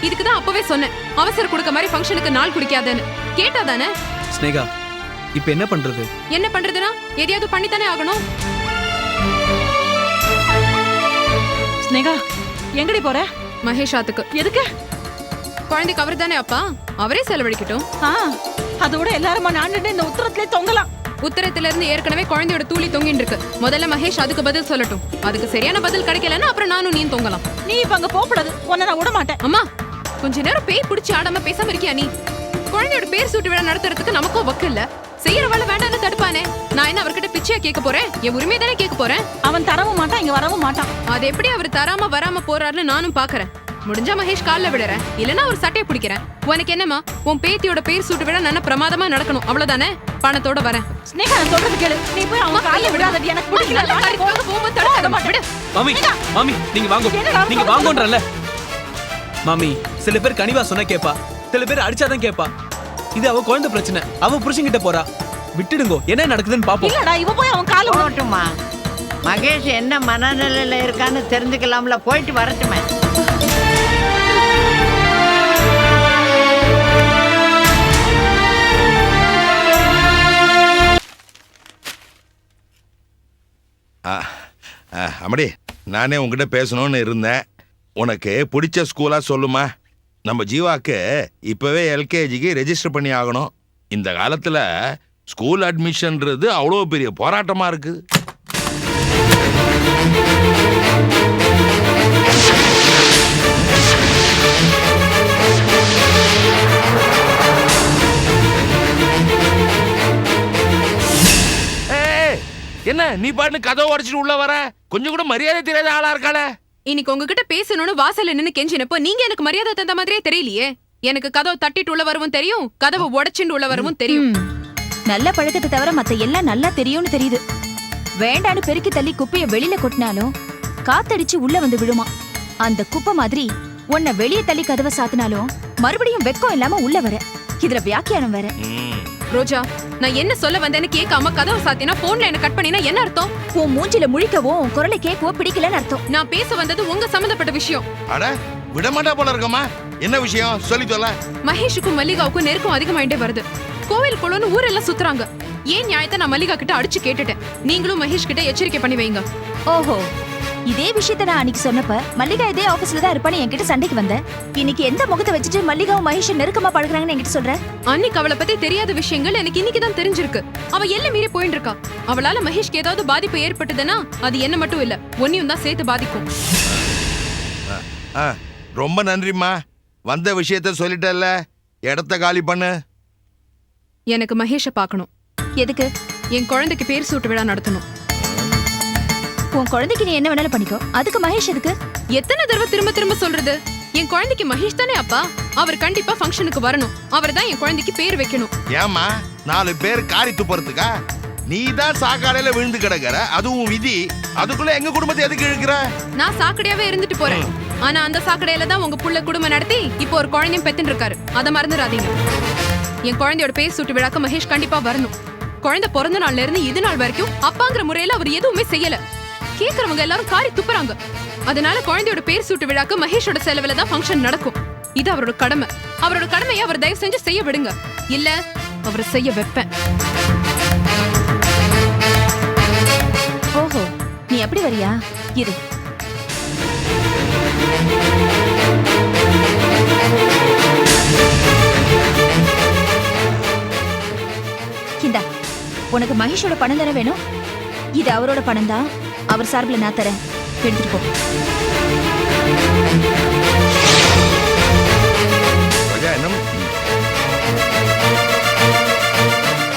இதுக்குதான் அப்பவே சொன்னேன், அவசர கொடுக்க மாதிரி ஃபங்க்ஷனுக்கு நாள் குடிக்காதேன்னு. கேட்டா தானே? ஸ்னேகா இப்ப என்ன பண்றது? என்ன பண்றதுன்னா எதையாவது பண்ணித்தானே ஆகணும். ஸ்னேகா எங்கடி போற? மகேஷ் ஆத்துக்கு. எதுக்கு? குழந்தைக்கு அவர் தானே அப்பா, அவரே செலவழிக்கட்டும். அதோட எல்லாரும் நாண்டு இந்த உத்தரத்திலே தொங்கலாம். உத்தரத்துல இருந்து ஏற்கனவே குழந்தையோட தூளி தொங்கிட்டு இருக்கு. முதல்ல மகேஷ் அதுக்கு பதில் சொல்லட்டும். அதுக்கு சரியான பதில் கிடைக்கலன்னா அப்புறம் நானும் நீ தொங்கலாம். நீ இப்ப அங்க போகக்கூடாது, உன்னை நான் விட மாட்டேன். அம்மா கொஞ்ச நேரம் பேய் பிடிச்சி ஆடாம பேசாம இருக்கியா நீ? குழந்தையோட பேர் சூட்டு விழா நடத்துறதுக்கு நமக்கும் வக்கு இல்ல. செய்யற வேலை வேண்டாம்னு தடுப்பானே. நான் என்ன அவர்கிட்ட பிச்சையா கேட்க போறேன்? என் உரிமை தானே கேட்க போறேன். அவன் தரவும் மாட்டான், இங்க வரவும் மாட்டான். அது எப்படி அவர் தராம வராம போறாருன்னு நானும் பாக்குறேன். முடிஞ்சா மகேஷ் கால்ல விடுறேன், இல்லனா ஒரு சட்டையை பிடிக்கிறேன். உனக்கு என்னமா, உன் பேத்தியோட பேர் சூட்டு விழா நல்ல பிரமாதமா நடக்கணும், அவ்வளவுதானே? பணத்தோட வரேன். ஸ்னேகா நான் சொல்றது கேளு, நீ போய் அவன் கால்ல விடாதடி, எனக்கு பிடிக்கல. நல்ல காரியத்துக்காக போகும்போது தடுக்காத விடு. மாமி மாமி நீங்க வாங்க, நீங்க வாங்கன்றல. மாமி சில பேர் கனிவா சொன்னா கேப்பா, சில பேர் அடிச்சாதான் கேப்பா. இது அவ குழந்தை பிரச்சனை, அவ புருஷன்கிட்ட போறா. விட்டுடுங்க, என்ன நடக்குதுன்னு பாப்போம். இல்லடா, இவ போய் அவன் கால்ல போகட்டுமா? மகேஷ் என்ன மனநிலையில இருக்கான்னு தெரிஞ்சுக்கலாம்ல, போயிட்டு வரட்டுமே. அம்மாடி, நானே உங்ககிட்ட பேசணும்னு இருந்தேன். உனக்கு பிடிச்ச ஸ்கூலா சொல்லுமா? நம்ம ஜீவாக்கு இப்பவே எல்கேஜிக்கு ரெஜிஸ்டர் பண்ணி ஆகணும். இந்த காலத்துல ஸ்கூல் அட்மிஷன்றது அவ்வளோ பெரிய போராட்டமா இருக்கு. என்ன நீ பாட்டு கதவை உடைச்சிட்டு உள்ள வர? கொஞ்சம் கூட மரியாதை தெரியாத ஆளா இருக்காளே. இன்னைக்கு உங்ககிட்ட பேசணும்னு வாசல்ல நின்னு கெஞ்சினப்போ நீங்க எனக்கு மரியாதை தந்த மாதிரியே தெரியலையே. எனக்கு கதவை தட்டிட்டு உள்ள வரவும் தெரியும், கதவை உடைச்சிட்டு உள்ள வரவும் தெரியும். நல்ல பழக்கத்தை தவிர மத்த எல்லாம் நல்லா தெரியும்னு தெரியுது. வேண்டான்னு பெருக்கி தள்ளி குப்பைய வெளியில கொட்டினாலும் காத்தடிச்சு உள்ள வந்து விழுமா. அந்த குப்பை மாதிரி உன்னை வெளியே தள்ளி கதவை சாத்தினாலும் மறுபடியும் வெக்கம் இல்லாம உள்ள வர. இதுல வியாக்கியானம் வேற. ரோஜா, நான் என்ன சொல்ல வந்தேன்னு கேட்காம கதவை சாத்தினா போன்ல என்ன கட் பண்ணினா என்ன அர்த்தம்? உன் மூஞ்சில முழிக்கவும் குரலை கேட்கவோ பிடிக்கலன்னு அர்த்தம். நான் பேச வந்தது உங்க சம்பந்தப்பட்ட விஷயம். அட விடமாட்டா போல இருக்கமா. என்ன விஷயம் சொல்லி சொல்ல. மகேஷுக்கும் மல்லிகாவுக்கும் நெருக்கம் அதிகமாயிட்டே வருது. கோவில் குளம்னு ஊரெல்லாம் சுத்துறாங்க. ஏன் நியாயத்தை நான் மல்லிகா கிட்ட அடிச்சு கேட்டுட்டேன். நீங்களும் மகேஷ் கிட்ட எச்சரிக்கை பண்ணி வைங்க. ஓஹோ, இதே விஷயத்த நான் அன்னைக்கு சொன்னப்ப மல்லிகா இதே ஆபீஸ்ல தான் இருப்பான்னு என்கிட்ட சண்டைக்கு வந்த. இன்னைக்கு எந்த முகத்தை வச்சுட்டு மல்லிகாவும் மகேஷும் நெருக்கமா பழகுறாங்கன்னு என்கிட்ட சொல்ற? அன்னைக்கு அவளை பத்தி தெரியாத விஷயங்கள் எனக்கு இன்னைக்கு தான் தெரிஞ்சிருக்கு. அவ எல்லை மீறி போயிட்டு இருக்கா. அவளால மகேஷ்க்கு ஏதாவது பாதிப்பு ஏற்பட்டதுன்னா அது என்ன மட்டும் இல்ல, ஒன்னையும் தான் சேர்த்து பாதிக்கும். ரொம்ப நன்றிம்மா. வந்த விஷயத்த சொல்லிட்டல்ல, இடத்த காலி பண்ணு. எனக்கு மகேஷ பார்க்கணும். எதுக்கு? என் குழந்தைக்கு பேர் சூட்டு விழா நடத்தணும். உன் குழந்தைக்கு நீ என்ன வேணாலும் பண்ணிக்கோ, அதுக்கு மகேஷ் எதுக்கு? எத்தனை தடவை திரும்ப திரும்ப சொல்றது? என் குழந்தைக்கு மகேஷ் தானே அப்பா. அவர் கண்டிப்பா ஃபங்க்ஷனுக்கு வரணும். அவர் தான் என் குழந்தைக்கு பேர் வைக்கணும். ஏமா 4 பேர் காரி துப்புறதுக்கா? நீ தான் சாக்காடையில விழுந்து கிடக்குற, அதுவும் விதி. அதுக்குள்ள எங்க குடும்பத்தை எதுக்கு இழுக்கிற? நான் சாக்கடையாவே இருந்துட்டு போறேன். ஆனா அந்த சாக்கடையில தான் உங்க புள்ள குடும்பம் நடத்தி இப்போ ஒரு குழந்தையும் பெத்துட்டு இருக்காரு. அதை மறந்துடாதீங்க. என் குழந்தையோட பேர் சூட்டு விழாக்கு மகேஷ் கண்டிப்பா வரணும். குழந்தை பிறந்த நாள்ல இருந்து இது நாள் வரைக்கும் அப்பாங்கிற முறையில அவர் எதுவுமே செய்யல. கேக்குறவங்க எல்லாரும் காரி துப்புறாங்க. அதனால குழந்தையோட பேர் சூட்டு விழாக்கு மகேஷோட செலவுல தான் ஃபங்க்ஷன் நடக்கும். இது அவரோட கடமை. அவரோட கடமையை அவர் தயவு செஞ்சு செய்ய விடுங்க. இல்ல அவரை செய்ய வைப்பேன். ஓஹோ, நீ அப்படி வரியா? இரு. இந்தா, உனக்கு மகேஷோட பணம் தானே வேணும்? இது அவரோட பணம் தான். அவர் சார்பில் நான் தரேன், எடுத்துட்டு போ.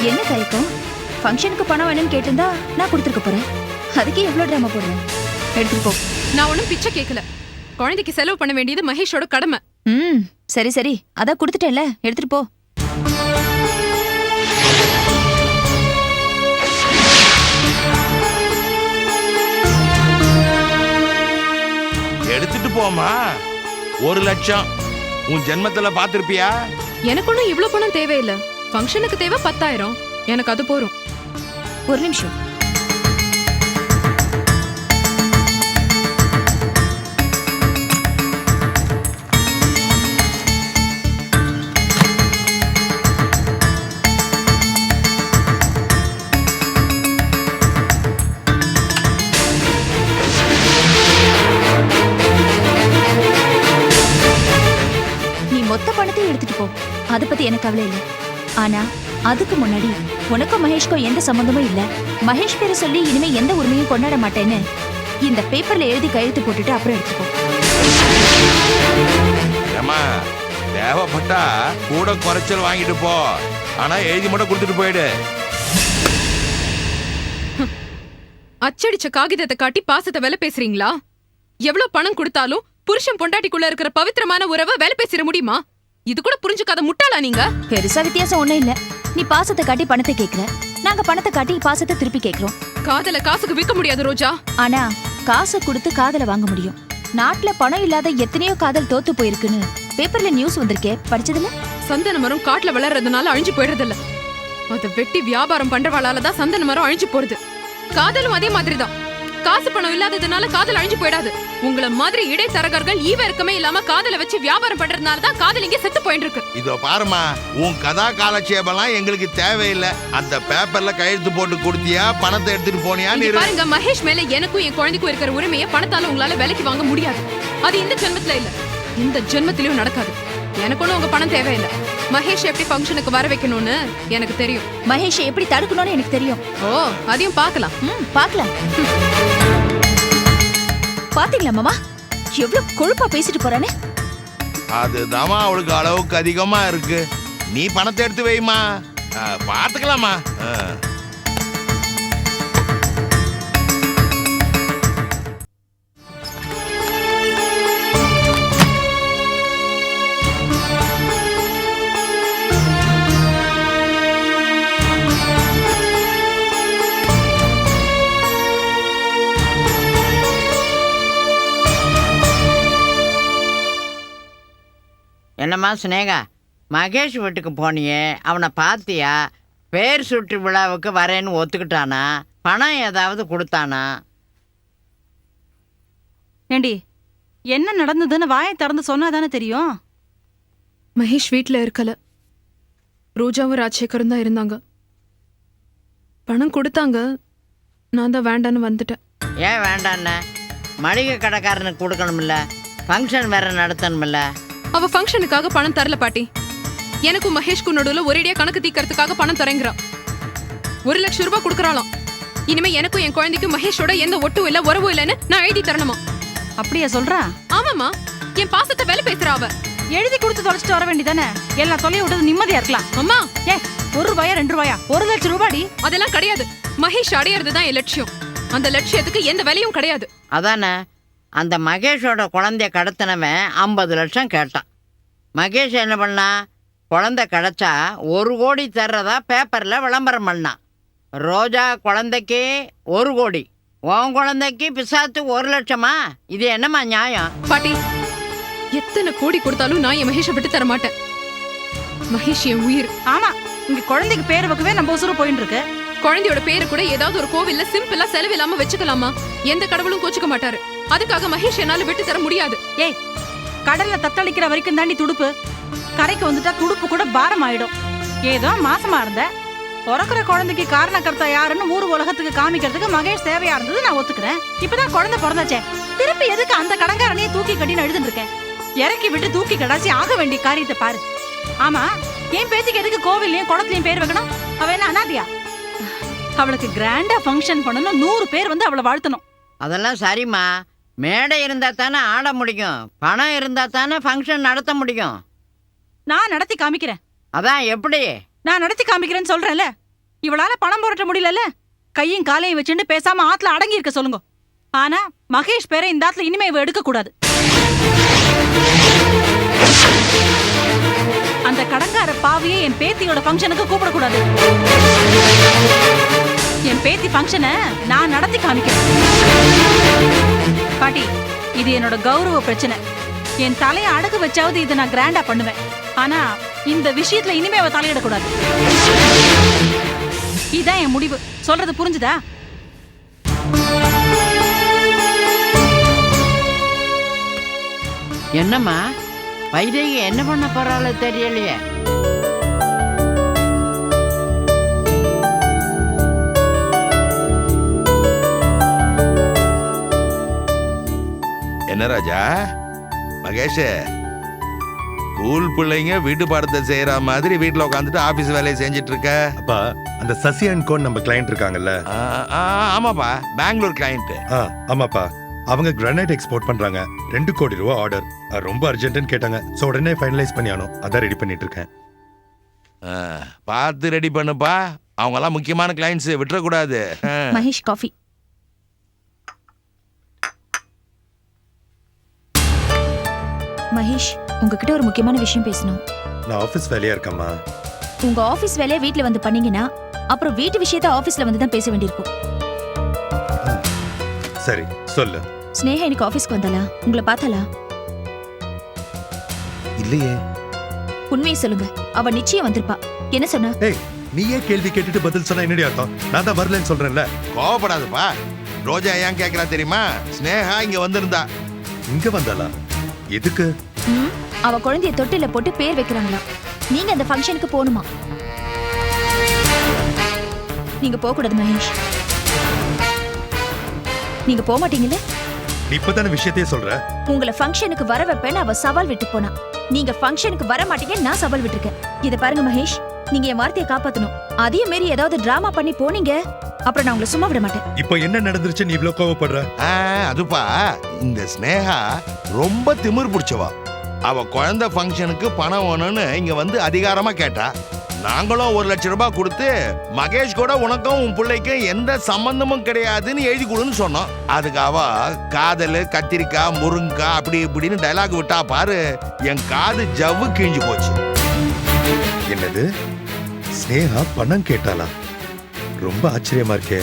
என்ன தயக்கம்? ஃபங்க்ஷனுக்கு பணம் வேணும்னு கேட்டிருந்தா நான் கொடுத்துருக்க போறேன். அதுக்கே எவ்வளவு டிராமா போடுவேன். எடுத்துட்டு போ. நான் ஒன்னும் பிச்சை கேட்கல. குழந்தைக்கு செலவு பண்ண வேண்டியது மகேஷோட கடமை. சரி சரி, அதான் கொடுத்துட்டேன்ல, எடுத்துட்டு போ. எடுத்துட்டு போமா. 1 லட்சம் உன் ஜென்மத்துல பாத்திருப்பியா? எனக்கு ஒன்னும் இவ்ளோ பணம் தேவையில்லை. ஃபங்க்ஷனுக்கு தேவை 10,000. எனக்கு அது போறோம். ஒரு நிமிஷம். எடுத்துட்டு போ, அத பத்தி எனக்கு கவலை இல்லை. ஆனா அதுக்கு முன்னாடி உனக்கும் மகேஷ்க்கும் எந்த சம்பந்தமும் இல்ல, மகேஷ் பேரை சொல்லி இனிமே எந்த உரிமையும் கொண்டாட மாட்டேன்னு இந்த பேப்பர்ல எழுதி கையெழுத்து போட்டுட்டு அப்புறம் எடுத்துக்கோ. ஏமா தேவைப்பட்டா கூட குறைச்சல் வாங்கிட்டு போ, ஆனா எழுதி மட்டும் கொடுத்துட்டு போயிடு. அச்சடிச்ச காகிதத்தை காட்டி பாசத்தை வேலை பேசுறீங்களா? எவ்வளவு பணம் கொடுத்தாலும் புருஷன் பொண்டாட்டிக்குள்ள இருக்கிற பவித்திரமான உறவை வேலை பேசிட முடியுமா? இது கூட புரிஞ்சுக்காத முட்டாளா நீங்க? பெருசா வித்தியாசம் ஒண்ணும் இல்ல. நீ பாசத்தை காட்டி பணத்தை கேக்குற, நாங்க பணத்தை காட்டி பாசத்தை திருப்பி கேக்குறோம். காதல காசுக்கு விற்க முடியாது ரோஜா. ஆனா காசை கொடுத்து காதல வாங்க முடியும். நாட்டுல பணம் இல்லாத எத்தனையோ காதல் தோத்து போயிருக்குன்னு பேப்பர்ல நியூஸ் வந்திருக்கே, படிச்சதுல? சந்தன மரம் காட்டுல வளர்றதுனால அழிஞ்சு போயிடுறது இல்ல, அதை வெட்டி வியாபாரம் பண்றவாளால தான் சந்தன மரம் அழிஞ்சு போறது. காதலும் அதே மாதிரிதான். காசு பணம் இல்லாததுனால காதல் அழிஞ்சு போயிடாது. உங்களை மாதிரி இடைத்தரகர்கள் ஈவர்க்கமே இல்லாம காதலை வச்சு வியாபாரம் பண்றதுனால தான் காதல் இங்க செத்து போயிட்டு இருக்கு. இதோ பாருமா, உன் கதா காலட்சேபம்லாம் எங்களுக்கு தேவையில்லை. அந்த பேப்பர்ல கையெழுத்து போட்டு கொடுத்தியா, பணத்தை எடுத்துட்டு போனியா? பாருங்க, மகேஷ் மேல எனக்கும் என் குழந்தைக்கும் இருக்கிற உரிமையை பணத்தால உங்களால விலைக்கு வாங்க முடியாது. அது இந்த ஜென்மத்துல இல்ல, இந்த ஜென்மத்திலயும் நடக்காது. எனக்கு ஒண்ணும் உங்க பணம் தேவையில்லை. மகேஷ் எப்படி ஃபங்க்ஷனுக்கு வர வைக்கணும்னு எனக்கு தெரியும். மகேஷ் எப்படி தடுக்கணும்னு எனக்கு தெரியும். ஓ, அதையும் பார்க்கலாம். பார்க்கலாம். பாத்தீங்களா மாமா, எவ்வளவு கொழுப்பா பேசிட்டு போறானே. அதுதாமா அவளுக்கு அளவுக்கு அதிகமா இருக்கு. நீ பணத்தை எடுத்து வைமா, பாத்துக்கலாமா. என்னம்மா ஸ்னேகா, மகேஷ் வீட்டுக்கு போனியே, அவனை பார்த்தியா? பேர் சுற்று விழாவுக்கு வரேன்னு ஒத்துக்கிட்டானா? பணம் ஏதாவது கொடுத்தானா? ஏண்டி, என்ன நடந்ததுன்னு வாயை திறந்து சொன்னாதானே தெரியும். மகேஷ் வீட்டுல இருக்கல, ரோஜாவும் ராஜசேகரும் தான் இருந்தாங்க. பணம் கொடுத்தாங்க, நான் தான் வேண்டான்னு வந்துட்டேன். ஏன் வேண்டாண்ண? மளிகை கடைக்காரனுக்கு கொடுக்கணும்ல, ஃபங்க்ஷன் வேற நடத்தணும்ல. அவ ஃபங்க்ஷனுக்காக பணம் தரல பாட்டி. எனக்கும் மகேஷ்க்கு நடுவுல ஒரேடியா கணக்கு தீக்கிறதுக்காக பணம் தரேங்கிறான். 1 லட்சம் ரூபாய் கொடுக்கறாளாம். இனிமே எனக்கும் என் குழந்தைக்கும் மகேஷோட எந்த ஒட்டும் இல்ல, உறவும் இல்லன்னு நான் எழுதி தரணுமா? அப்படியா சொல்றா? ஆமாமா, என் பாசத்தை வேலை பேசுறா அவ. எழுதி கொடுத்து தொலைச்சிட்டு வர வேண்டியதானே, எல்லாம் தொலைய விட்டது நிம்மதியா இருக்கலாம். அம்மா, 1 ரூபாயா 2 ரூபாயா? 1 லட்சம் ரூபாடி. அதெல்லாம் கிடையாது. மகேஷ் அடையறதுதான் என் லட்சியம். அந்த லட்சியத்துக்கு எந்த விலையும் கிடையாது. அதானே, அந்த மகேஷோட குழந்தைய கடத்தினவன் 50 லட்சம் கேட்டான். மகேஷ் என்ன பண்ணா? குழந்தை கிடைச்சா 1 கோடி தர்றதா பேப்பர்ல விளம்பரம் பண்ணான். ரோஜா குழந்தைக்கு 1 கோடி, உன் குழந்தைக்கு பிசாத்து 1 லட்சமா? இது என்னம்மா நியாயம்? பாட்டி, எத்தனை கோடி கொடுத்தாலும் நான் என் மகேஷை விட்டு தர மாட்டேன். மகேஷ் என் உயிர். ஆமா, இங்க குழந்தைக்கு பேர் வைக்கவே நம்ம உசுறு போயிட்டு இருக்கு. குழந்தையோட பேரு கூட ஏதாவது ஒரு கோவில்ல சிம்பிளா செலவில்லாம வச்சுக்கலாமா? எந்த கடவுளும் கோச்சுக்க மாட்டாரு. அதுக்காக மகேஷ் என்னால விட்டு தர முடியாது. ஏய், கடல்ல தத்தளிக்கிற வரைக்கும் தாண்டி துடுப்பு, கரைக்கு வந்துட்டா துடுப்பு கூட பாரம் ஆயிடும். ஏதோ மாசமா இருந்த பிறக்கிற குழந்தைக்கு காரணக்கர்த்தா யாருன்னு ஊர் உலகத்துக்கு காமிக்கிறதுக்கு மகேஷ் தேவையா இருந்தது, நான் ஒத்துக்கிறேன். இப்பதான் குழந்தை பிறந்தாச்சே, திருப்பி எதுக்கு அந்த கடங்காரனையே தூக்கி கட்டின்னு எழுதுன்னு இருக்கேன்? இறக்கி விட்டு தூக்கி கடாசி ஆக வேண்டிய காரியத்தை பாரு. ஆமா, என் பேத்திக்கு எதுக்கு கோவில்லையும் குளத்துலயும் பேர் வைக்கணும்? அவ என்ன அனாதியா? அவளுக்கு கிராண்டா ஃபங்க்ஷன் பண்ணணும், 100 பேர் வந்து அவளை வாழ்த்தணும். அதெல்லாம் சரிம்மா, மேடை இருந்தா தானே ஆட முடியும், பணம் இருந்தா தானே ஃபங்க்ஷன் நடத்த முடியும். நான் நடத்தி காமிக்கிறேன். அதான் எப்படி? நான் நடத்தி காமிக்கிறேன்னு சொல்றேன்ல, இவளால பணம் புரட்ட முடியலல்ல, கையும் காலையும் வச்சுட்டு பேசாம ஆத்துல அடங்கி இருக்க சொல்லுங்க. ஆனா மகேஷ் பேரை இந்த ஆத்துல இனிமே இவ எடுக்க கூடாது. அந்த கடங்கார பாவியை என் பேத்தியோட ஃபங்க்ஷனுக்கு கூப்பிடக்கூடாது. என் பேத்தி ஃபங்க்ஷனை நான் நடத்தி காமிக்கிறேன். பாட்டி, இது என்னோட கௌரவ பிரச்சனை. என் தலையை அடகு வச்சாவது இதை நான் கிராண்டா பண்ணுவேன். ஆனா இந்த விஷயத்துல இனிமே அவ தலையிடக்கூடாது. இதான் என் முடிவு. சொல்றது புரிஞ்சுதா? என்னம்மா வைதேகி என்ன பண்ண போறாளோ தெரியலையே. என்ன ராஜா, மகேஷ் ஸ்கூல் பிள்ளைங்க வீட்டு பாடத்தை செய்யற மாதிரி வீட்டுல உட்காந்துட்டு ஆபீஸ் வேலையை செஞ்சுட்டு இருக்க. அப்பா அந்த சசி அண்ட் கோன் நம்ம கிளையண்ட் இருக்காங்கல்ல? ஆமாப்பா, பெங்களூர் கிளையண்ட். ஆமாப்பா, அவங்க கிரானைட் எக்ஸ்போர்ட் பண்றாங்க. 2 கோடி ரூபா ஆர்டர். ரொம்ப அர்ஜென்ட்னு கேட்டாங்க. சோ உடனே ஃபைனலைஸ் பண்ணியானோம். அதான் ரெடி பண்ணிட்டு இருக்கேன். பார்த்து ரெடி பண்ணுப்பா. அவங்க எல்லாம் முக்கியமான கிளையண்ட்ஸ், விட்டுறக்கூடாது. மகேஷ் காஃபி. மகேஷ், உங்ககிட்ட ஒரு முக்கியமான விஷயம் பேசணும். நான் ஆபீஸ் வேலையா இருக்கேம்மா. உங்க ஆபீஸ் வேலையை வீட்ல வந்து பண்ணீங்கன்னா அப்புறம் வீட்டு விஷயத்தை ஆபீஸ்ல வந்து தான் பேச வேண்டியிருக்கும். சரி சொல்லு. ஸ்னேகா இன்னைக்கு ஆபீஸ்க்கு வந்தாளா? உங்களை பார்த்தாளா? இல்லையே. உண்மையை சொல்லுங்க, அவ நிச்சயம் வந்திருப்பா. என்ன சொன்னா? ஏய், நீயே கேள்வி கேட்டுட்டு பதில் சொன்னா என்னடி அர்த்தம்? நான் தான் வரலன்னு சொல்றேன்ல. கோவப்படாதப்பா. ரோஜா ஏன் கேக்குறா தெரியுமா? ஸ்னேகா இங்க வந்திருந்தா. இங்க வந்தாளா? எதுக்கு? அவ குழந்தைய தொட்டில போட்டு பேர் வைக்கிறாங்களா? நீங்க அந்த ஃபங்க்ஷனுக்கு போகணுமா? நீங்க போக கூடாது மகேஷ். நீங்க போக மாட்டீங்கல்ல? நீ இப்பதான விஷயத்தையே சொல்ற. உங்களை ஃபங்க்ஷனுக்கு வர வைப்பேன்னு அவ சவால் விட்டு போனா. நீங்க ஃபங்க்ஷனுக்கு வர மாட்டீங்க, நான் சவால் விட்டுருக்கேன். இத பாருங்க மகேஷ், நீங்க என் வார்த்தையை காப்பாத்தணும். அதே மாரி ஏதாவது டிராமா பண்ணி போனீங்க, அப்புறம் நான் உங்களை சும்மா விட மாட்டேன். இப்போ என்ன நடந்துருச்சு நீ இவ்ளோ கோவப்படுற? அதுப்பா, இந்த ஸ்னேகா ரொம்ப திமிர் பிடிச்சவா. அவ குழந்தை ஃபங்க்ஷனுக்கு பணம் வேணும்னு இங்க வந்து அதிகாரமா கேட்டா. நாங்களும் 1 லட்சம் ரூபாய் கொடுத்து மகேஷ் கூட உனக்கும் உன் பிள்ளைக்கும் எந்த சம்பந்தமும் கிடையாதுன்னு எழுதி கொடுன்னு சொன்னோம். அதுக்கு அவ காதல், கத்திரிக்காய், முருங்கா அப்படி இப்படின்னு டைலாக் விட்டா பாரு. என் காது ஜவ்வு கிழிஞ்சு போச்சு. என்னது? ஸ்னேகா பணம் கேட்டாளா? ரொம்ப ஆச்சரியமா இருக்கே.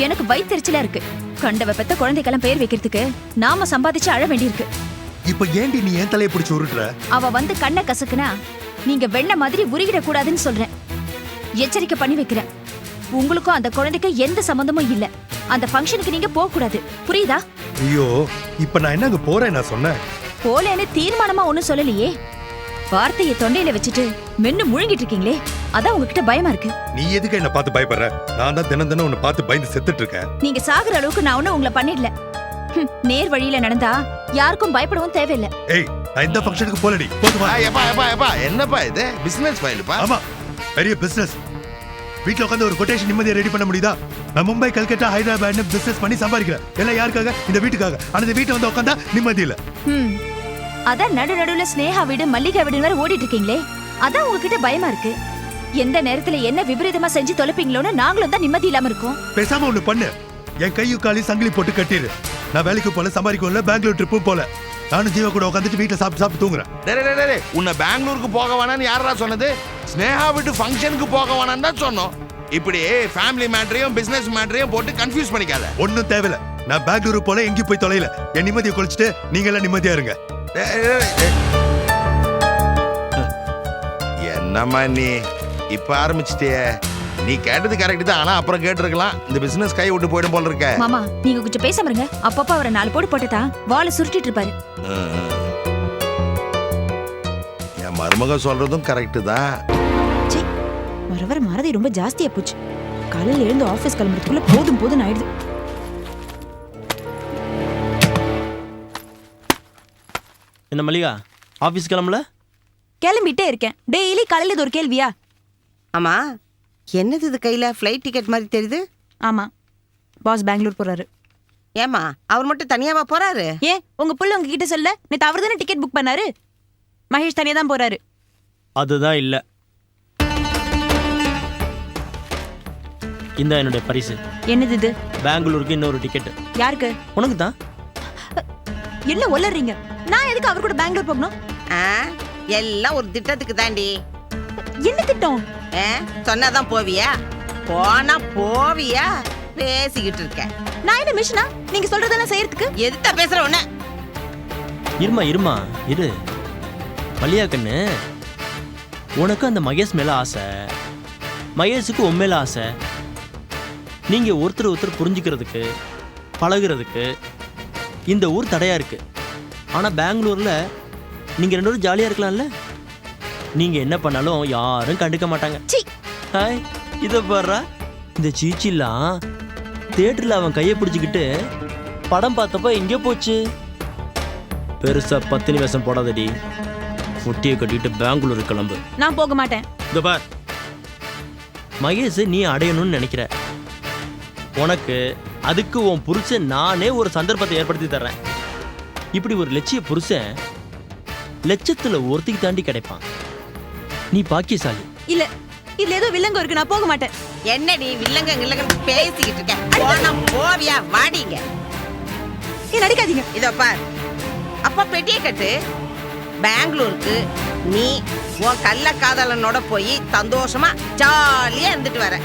எனக்கு வயித்தெரிச்சலா இருக்கு. கண்டவ பெத்த குழந்தைக்கெல்லாம் பேர் வைக்கிறதுக்கு நாம சம்பாதிச்சு அழ வேண்டியிருக்கு. இப்போ ஏண்டி நீ ஏன் தலையை பிடிச்சு உருட்டுற? அவ வந்து கண்ணை கசக்குனா நீங்க வெண்ண மாதிரி உருகிட கூடாதுன்னு சொல்றேன். எச்சரிக்கை பண்ணி வைக்கிறேன். உங்களுக்கும் அந்த குழந்தைக்கு எந்த சம்பந்தமும் இல்ல. அந்த ஃபங்க்ஷனுக்கு நீங்க போக கூடாது, புரியுதா? ஐயோ, இப்போ நான் என்னங்க போறேன் நான் சொன்னேன். போலேன்னு தீர்மானமா ஒண்ணும் சொல்லலையே. வார்த்தையை தொண்டையில வச்சுட்டு மென்னு முழுங்கிட்டு இருக்கீங்களே, அதான் உங்ககிட்ட பயமா இருக்கு. நீ எதுக்கு என்ன பார்த்து பயப்படுற? நான் தான் தினம் தினம் உன்னை பார்த்து பயந்து செத்துட்டு இருக்கேன். நீங்க சாகுற அளவுக்கு நான் ஒண்ணும் உங்களை பண்ணிடல. நேர் வழியில நடந்தா யாருக்கும் பயப்படவும் தேவையில்லை. ஏய், நான் இந்த ஃபங்க்ஷனுக்கு போலடி. போதுமா? என்னப்பா இது? பிசினஸ் ஃபைல்ப்பா. ஆமா, பெரிய பிசினஸ். வீட்ல உட்கார்ந்து ஒரு கொட்டேஷன் நிம்மதியா ரெடி பண்ண முடியுதா? நான் மும்பை, கல்கத்தா, ஹைதராபாத்னு பிசினஸ் பண்ணி சம்பாதிக்கிறேன். எல்லாம் யாருக்காக? இந்த வீட்டுக்காக. ஆனா இந்த வீட்டை வந்து உட்கார்ந்தா நிம்மதி இல்ல. அதான் நடுநடுவுல ஸ்னேகா வீடு, மல்லிகா வீடுன்னு வேற ஓடிட்டு இருக்கீங்களே, அதான் உங்ககிட்ட பயமா இருக்கு. எந்த நேரத்துல என்ன விபரீதமா செஞ்சு தொலைப்பீங்களோன்னு நாங்களும் தான் நிம்மதி இல்லாம இருக்கோம். பேசாம ஒண்ணு பண்ணு, என் கையும் காலையும் சங்கிலி போட்டு கட்டிடு. நான் வேலைக்கு போல, சம்பாதிக்கல, பெங்களூர் ட்ரிப்பும் போல. நானும் ஜீவா கூட உட்காந்துட்டு வீட்டுல சாப்பிட்டு தூங்குறேன். உன்னை பெங்களூருக்கு போக வேணான்னு யாரா சொன்னது? ஸ்னேகா வீட்டு ஃபங்க்ஷனுக்கு போக வேணான்னு தான் சொன்னோம். இப்படி ஃபேமிலி மேட்டரையும் பிசினஸ் மேட்டரையும் போட்டு கன்ஃபியூஸ் பண்ணிக்காத. ஒன்னும் தேவையில்ல. நான் பெங்களூர் போல எங்கேயும் போய் தொலைல. என் நிம்மதியை குளிச்சுட்டு நீங்க எல்லாம் நிம்மதியா இருங்க. என்னம்மா நீ இப்ப ஆரம்பிச்சிட்டியே? நீ கேட்டது கரெக்ட் தான், ஆனா அப்புறம் கேட்டிருக்கலாம். இந்த பிசினஸ் கை விட்டு போயிடும் போல இருக்க. மாமா, நீங்க கொஞ்சம் பேசாம இருங்க. அப்பப்ப அவரை 4 போடு போட்டுட்டா வாளை சுருட்டிட்டு இருப்பாரு. என் மருமக சொல்றதும் கரெக்ட் தான். வர வர மறதி ரொம்ப ஜாஸ்தியா போச்சு. காலையில எழுந்து ஆபீஸ் கிளம்புறதுக்குள்ள போதும் போதும் ஆயிடுது. என்ன மல்லிகா, ஆபீஸ் கிளம்பல? கிளம்பிட்டே இருக்கேன். டெய்லி காலையில இது ஒரு கேள்வியா? ஆமா, என்னது இது கையில ஃப்ளைட் டிக்கெட் மாதிரி தெரியுது? ஆமா, பாஸ் பெங்களூர் போறாரு. ஏமா, அவர் மட்டும் தனியாவா போறாரு? ஏன் உங்க புள்ள உங்ககிட்ட சொல்ல? நேத்து அவர் தானே டிக்கெட் புக் பண்ணாரு. மகேஷ் தனியா தான் போறாரு. அதுதான் இல்ல. இந்த என்னுடைய பரிசு. என்னது இது? பெங்களூருக்கு இன்னொரு டிக்கெட். யாருக்கு? உனக்கு தான். என்ன ஒல்லறீங்க? நான் எதுக்கு அவர் கூட பெங்களூர் போகணும்? எல்லாம் ஒரு திட்டத்துக்கு தாண்டி. என்ன திட்டம்? சொன்னாதான் போவியா? போனா போவியா? பேசிக்கிட்டு இருக்க. நான் என்ன மிஷனா? நீங்க சொல்றதெல்லாம் செய்யறதுக்கு? எதுத்தா பேசுற உன்ன? இருமா இரு மல்லிகா கண்ணு, உனக்கு அந்த மகேஷ் மேல ஆசை, மகேஷுக்கு உன் மேல ஆசை. நீங்க ஒருத்தர் புரிஞ்சுக்கிறதுக்கு, பழகுறதுக்கு இந்த ஊர் தடையா இருக்கு. ஆனா பெங்களூர்ல நீங்க 2 பேரும் ஜாலியா இருக்கலாம்ல. நீங்க என்ன பண்ணாலும் யாரும் கண்டுக்க மாட்டாங்க. ஹாய், இத பாருடா. இந்த சீச்சிலாம் தியேட்டர்ல அவன் கையை பிடிச்சிக்கிட்டு படம் பார்த்தப்ப எங்கே போச்சு? பெருசா பத்தினி வேஷம் போடாதடி. பொட்டியை கட்டிட்டு பெங்களூர் கிளம்பு. நான் போக மாட்டேன். இதோ பார், மகேஷ் நீ அடையணும்னு நினைக்கிற, உனக்கு அதுக்கு உன் புருஷன் நானே ஒரு சந்தர்ப்பத்தை ஏற்படுத்தி தர்றேன். இப்படி ஒரு லட்சிய புருஷன் லட்சத்துல ஒருத்திக்கு தாண்டி கிடைப்பான். நீ பாக்கியசாலி. இல்ல இதுல ஏதோ வில்லங்க இருக்கு, நான் போக மாட்டேன். என்னடி வில்லங்க கில்லங்க பேசிக்கிட்டு இருக்க? போனா போவியா? வாடிங்க. ஏன் நடிக்காதீங்க. இதோ பார், அப்பா பெட்டியை கட்டு. பெங்களூருக்கு நீ உன் கள்ள காதலனோட போய் சந்தோஷமா ஜாலியா இருந்துட்டு வர.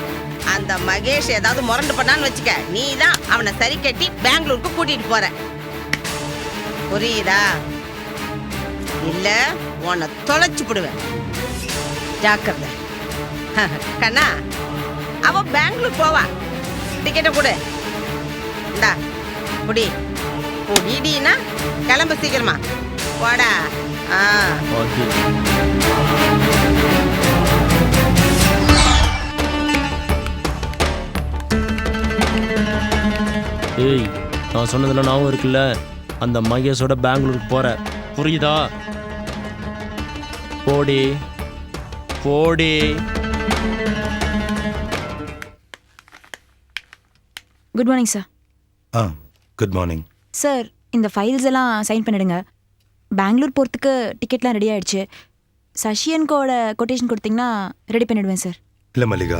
அந்த மகேஷ் ஏதாவது முரண்டு பண்ணான்னு வச்சுக்க, நீ தான் அவனை சரி கட்டி பெங்களூருக்கு கூட்டிட்டு போற. புரியுதா? இல்ல உன்னை தொலைச்சு போடுவேன். ஜாக்கிரதை. கண்ணா, அவ பெங்களூர் போவா. டிக்கெட்டை கொடு. இந்தா புடி. புடிடினா கிளம்பு சீக்கிரமா. போடா. ஏய், நான் சொன்னதுல ஞாபகம் இருக்குல்ல, அந்த மகேஷோட பெங்களூருக்கு போற, புரியுதா? போடி போடி. Good morning sir. Good morning sir, இந்த ஃபைல்ஸ் எல்லாம் சைன் பண்ணிடுங்க. பெங்களூர் போகிறதுக்கு டிக்கெட்லாம் ரெடி ஆயிடுச்சு. சஷியன்கோட கொட்டேஷன் கொடுத்தீங்கன்னா ரெடி பண்ணிடுவேன் சார். இல்ல மல்லிகா,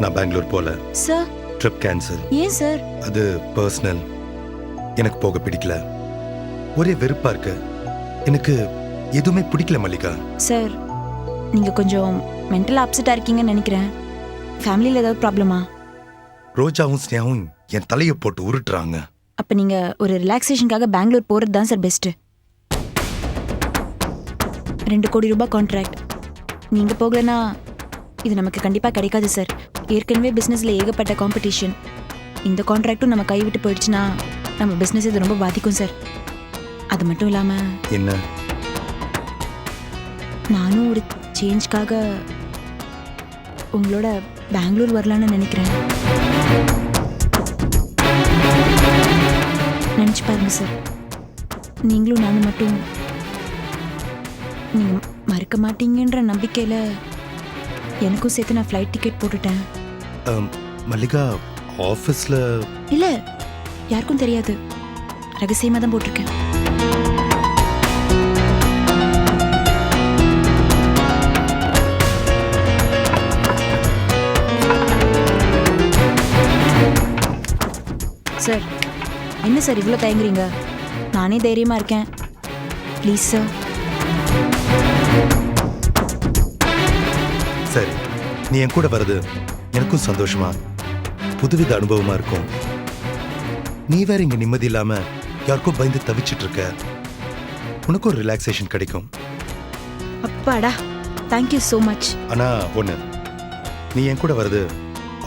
நான் பெங்களூர் போல. Sir, trip cancel. ஏன் சார்? அது பர்சனல். எனக்கு போக பிடிக்கல. ஒரே வெறுப்பா இருக்கு. எனக்கு எதுவுமே பிடிக்கல மல்லிகா. சார், நீங்கள் கொஞ்சம் மென்டல் அப்செட்டாக இருக்கீங்கன்னு நினைக்கிறேன். ஃபேமிலியில் ஏதாவது ப்ராப்ளமா? ரோஜாவும் ஸ்னேகாவும் என் தலையை போட்டு உருட்டுறாங்க. அப்போ நீங்கள் ஒரு ரிலாக்ஸேஷனுக்காக பெங்களூர் போகிறது தான் சார் பெஸ்ட்டு. 2 கோடி ரூபாய் கான்ட்ராக்ட். நீங்கள் போகலன்னா இது நமக்கு கண்டிப்பாக கிடைக்காது சார். ஏற்கனவே பிஸ்னஸில் ஏகப்பட்ட காம்படிஷன். இந்த கான்ட்ராக்டும் நம்ம கைவிட்டு போயிடுச்சுன்னா நம்ம பிஸ்னஸ் இது ரொம்ப பாதிக்கும் சார். அது மட்டும் இல்லாமல் என்ன, நானும் ஒரு சேஞ்ச்காக உங்களோட பெங்களூர் வரலான்னு நினைக்கிறேன். நினச்சி பாருங்க சார். நீங்களும் நானும் மட்டும் நீங்கள் மறக்க மாட்டீங்கன்ற நம்பிக்கையில் எனக்கும் சேர்த்து நான் ஃப்ளைட் டிக்கெட் போட்டுட்டேன். மல்லிகா, ஆஃபீஸில் இல்லை, யாருக்கும் தெரியாது. ரகசியமாக தான் போட்டிருக்கேன். சார், என்ன சார் இவ்வளோ தயங்குறீங்க? நானே தைரியமாக இருக்கேன். Please sir. சரி, நீ என் கூட வர்றது எனக்கும் சந்தோஷமா புதுவித அனுபவமா இருக்கும். நீ வேற இங்க நிம்மதி இல்லாம யாருக்கும் பயந்து தவிச்சிட்டு இருக்க. உனக்கும் ஒரு ரிலாக்ஸேஷன் கிடைக்கும். அப்பாடா, தேங்க்யூ ஸோ மச். ஆனா ஒண்ணு, நீ என் கூட வர்றது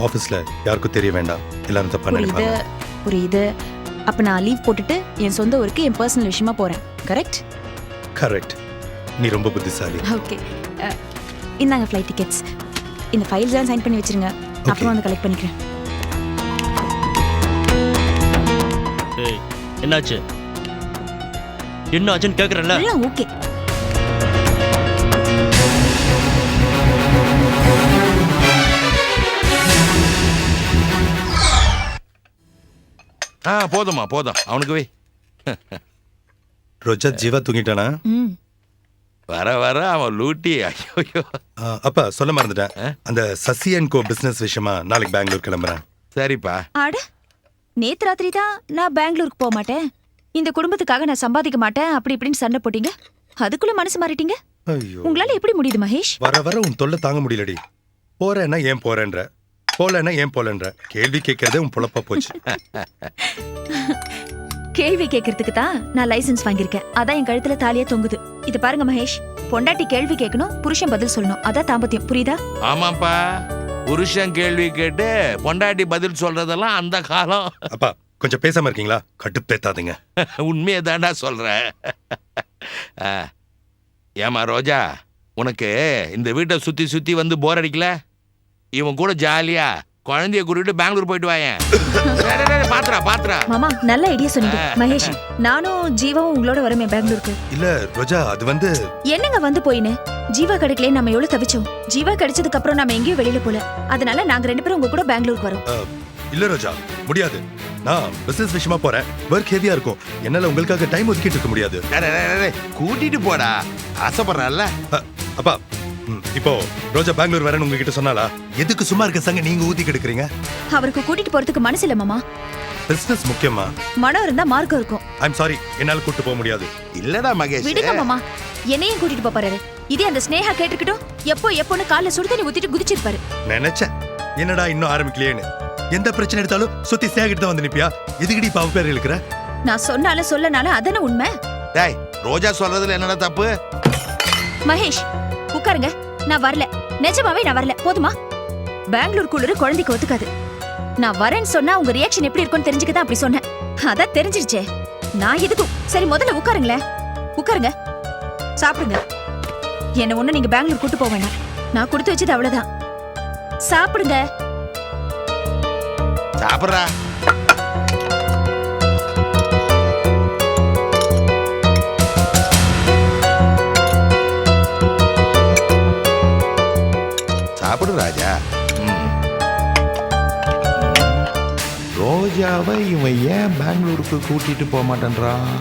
ஆஃபீஸ்ல யாருக்கும் தெரிய வேண்டாம். எல்லாரும் தப்பா புரியுது நினைப்பாங்க. புரியுது. அப்போ நான் லீவ் போட்டுட்டு என் சொந்த ஊருக்கு என் பர்சனல் விஷயமா போகிறேன். கரெக்ட்? கரெக்ட். நீ ரொம்ப புத்திசாலி. ஓகே, இந்தாங்க ஃப்ளைட் டிக்கெட்ஸ். இந்த ஃபைல்ஸ் எல்லாம் சைன் பண்ணி வச்சிருங்க. அப்புறம் வந்து கலெக்ட் பண்ணிக்கிறேன். ஏய், என்னாச்சு? என்ன ஆச்சுன்னு கேட்குறேன்ல. எல்லாம் ஓகே. போதுமா போதும், அவனுக்கு வை. ரோஜா, ஜீவா தூங்கிட்டானா? வர வர அவன் லூட்டி. ஐயோ, அப்பா சொல்ல மறந்துட்டேன். அந்த சசி அண்ட் கோ பிசினஸ் விஷயமா நாளைக்கு பெங்களூர் கிளம்புறேன். சரிப்பா. ஆட, நேத்து ராத்திரி தான் நான் பெங்களூருக்கு போக மாட்டேன், இந்த குடும்பத்துக்காக நான் சம்பாதிக்க மாட்டேன் அப்படி இப்படின்னு சண்டை போட்டீங்க. அதுக்குள்ள மனசு மாறிட்டீங்க. ஐயோ, உங்களால எப்படி முடியுது மகேஷ்? வர வர உன் தொல்லை தாங்க முடியலடி. போறேன்னா ஏன் போறேன்ற, போலன்னா ஏன் போலன்ற கேள்வி கேட்கறதே உன் பொழப்பா போச்சு. கேள்வி கேட்கறதுக்கு தான் நான் லைசென்ஸ் வாங்கியிருக்கேன். அதான் என் கழுத்துல தாலியா தொங்குது. இது பாருங்க மகேஷ், பொண்டாட்டி கேள்வி கேட்கணும், புருஷன் பதில் சொல்லணும். அதான் தாம்பத்தியம். புரியுதா? ஆமாப்பா, புருஷன் கேள்வி கேட்டு பொண்டாட்டி பதில் சொல்றதெல்லாம் அந்த காலம். அப்பா கொஞ்சம் பேசாம இருக்கீங்களா? கட்டுப்பேத்தாதீங்க. உண்மையை தாண்டா சொல்றேன். ஏமா ரோஜா, உனக்கு இந்த வீட்டை சுத்தி சுத்தி வந்து போர் அடிக்கல? இவன் கூட ஜாலியா குழந்தைய கூட்டிட்டு பெங்களூர் போயிட்டு வாயேன். பாத்துறா மாமா நல்ல ஐடியா சொன்னீங்க மகேஷ். நானும் ஜீவாவும் உங்களோட வரமே பெங்களூருக்கு. இல்ல ரோஜா, அது வந்து என்னங்க வந்து போயின்னு ஜீவா கிடைக்கல, நம்ம எவ்வளவு தவிச்சோம். ஜீவா கிடைச்சதுக்கு அப்புறம் நம்ம எங்கேயும் வெளியில போல. அதனால நாங்க 2 பேரும் உங்க கூட பெங்களூருக்கு வரோம். இல்ல ரோஜா, முடியாது. நான் பிசினஸ் விஷயமா போறேன். ஒர்க் ஹெவியா இருக்கும். என்னால உங்களுக்காக டைம் ஒதுக்கிட்டு இருக்க முடியாது. கூட்டிட்டு போடா, ஆசைப்படுறல. அப்பா, இப்போ ரோஜா பெங்களூர் வரேன்னு உங்ககிட்ட சொன்னாலா? எதுக்கு சும்மா இருக்க சங்க நீங்க ஊத்தி கெடுக்குறீங்க? அவருக்கு கூட்டிட்டு போறதுக்கு மனசு இல்ல மாமா. பிசினஸ் முக்கியமா? மனம் இருந்தா மார்க்கம் இருக்கும். ஐம் சாரி, என்னால கூட்டு போக முடியாது. இல்லடா மகேஷ், விடுங்க மாமா, என்னையும் கூட்டிட்டு போறாரு. இதே அந்த ஸ்னேகா கேட்டுக்கிட்டும் எப்போன்னு காலைல சுடுதண்ணி ஊத்திட்டு குதிச்சிருப்பாரு. நினைச்சேன் என்னடா இன்னும் ஆரம்பிக்கலையேன்னு. எந்த பிரச்சனை எடுத்தாலும் சுத்தி சேகிட்டு தான் வந்து நிப்பியா? எதுக்கடி பாவ பேர் இருக்கிற? நான் சொன்னாலும் சொல்லனாலும் அதான உண்மை. டேய், ரோஜா சொல்றதுல என்னடா தப்பு? மகேஷ் உட்காருங்க. நான் வரல, நிஜமாவே நான் வரல. போதுமா? பெங்களூர் குளிரு குழந்தைக்கு ஒத்துக்காது. நான் வரேன்னு சொன்னா உங்க ரியாக்ஷன் எப்படி இருக்கும்னு தெரிஞ்சுக்கதான் அப்படி சொன்னேன். அதான் தெரிஞ்சிருச்சே. நான் எதுக்கும். சரி முதல்ல உட்காருங்களேன். உட்காருங்க, சாப்பிடுங்க. என்ன ஒண்ணு நீங்க பெங்களூர் கூட்டு போக வேண்டாம். நான் கொடுத்து வச்சது அவ்வளவுதான். சாப்பிடுங்க. சாப்பிடுறா. சாப்பிடு ராஜா. ரோஜாவை இவன் ஏன் பெங்களூருக்கு கூட்டிட்டு போக மாட்டேன்றான்?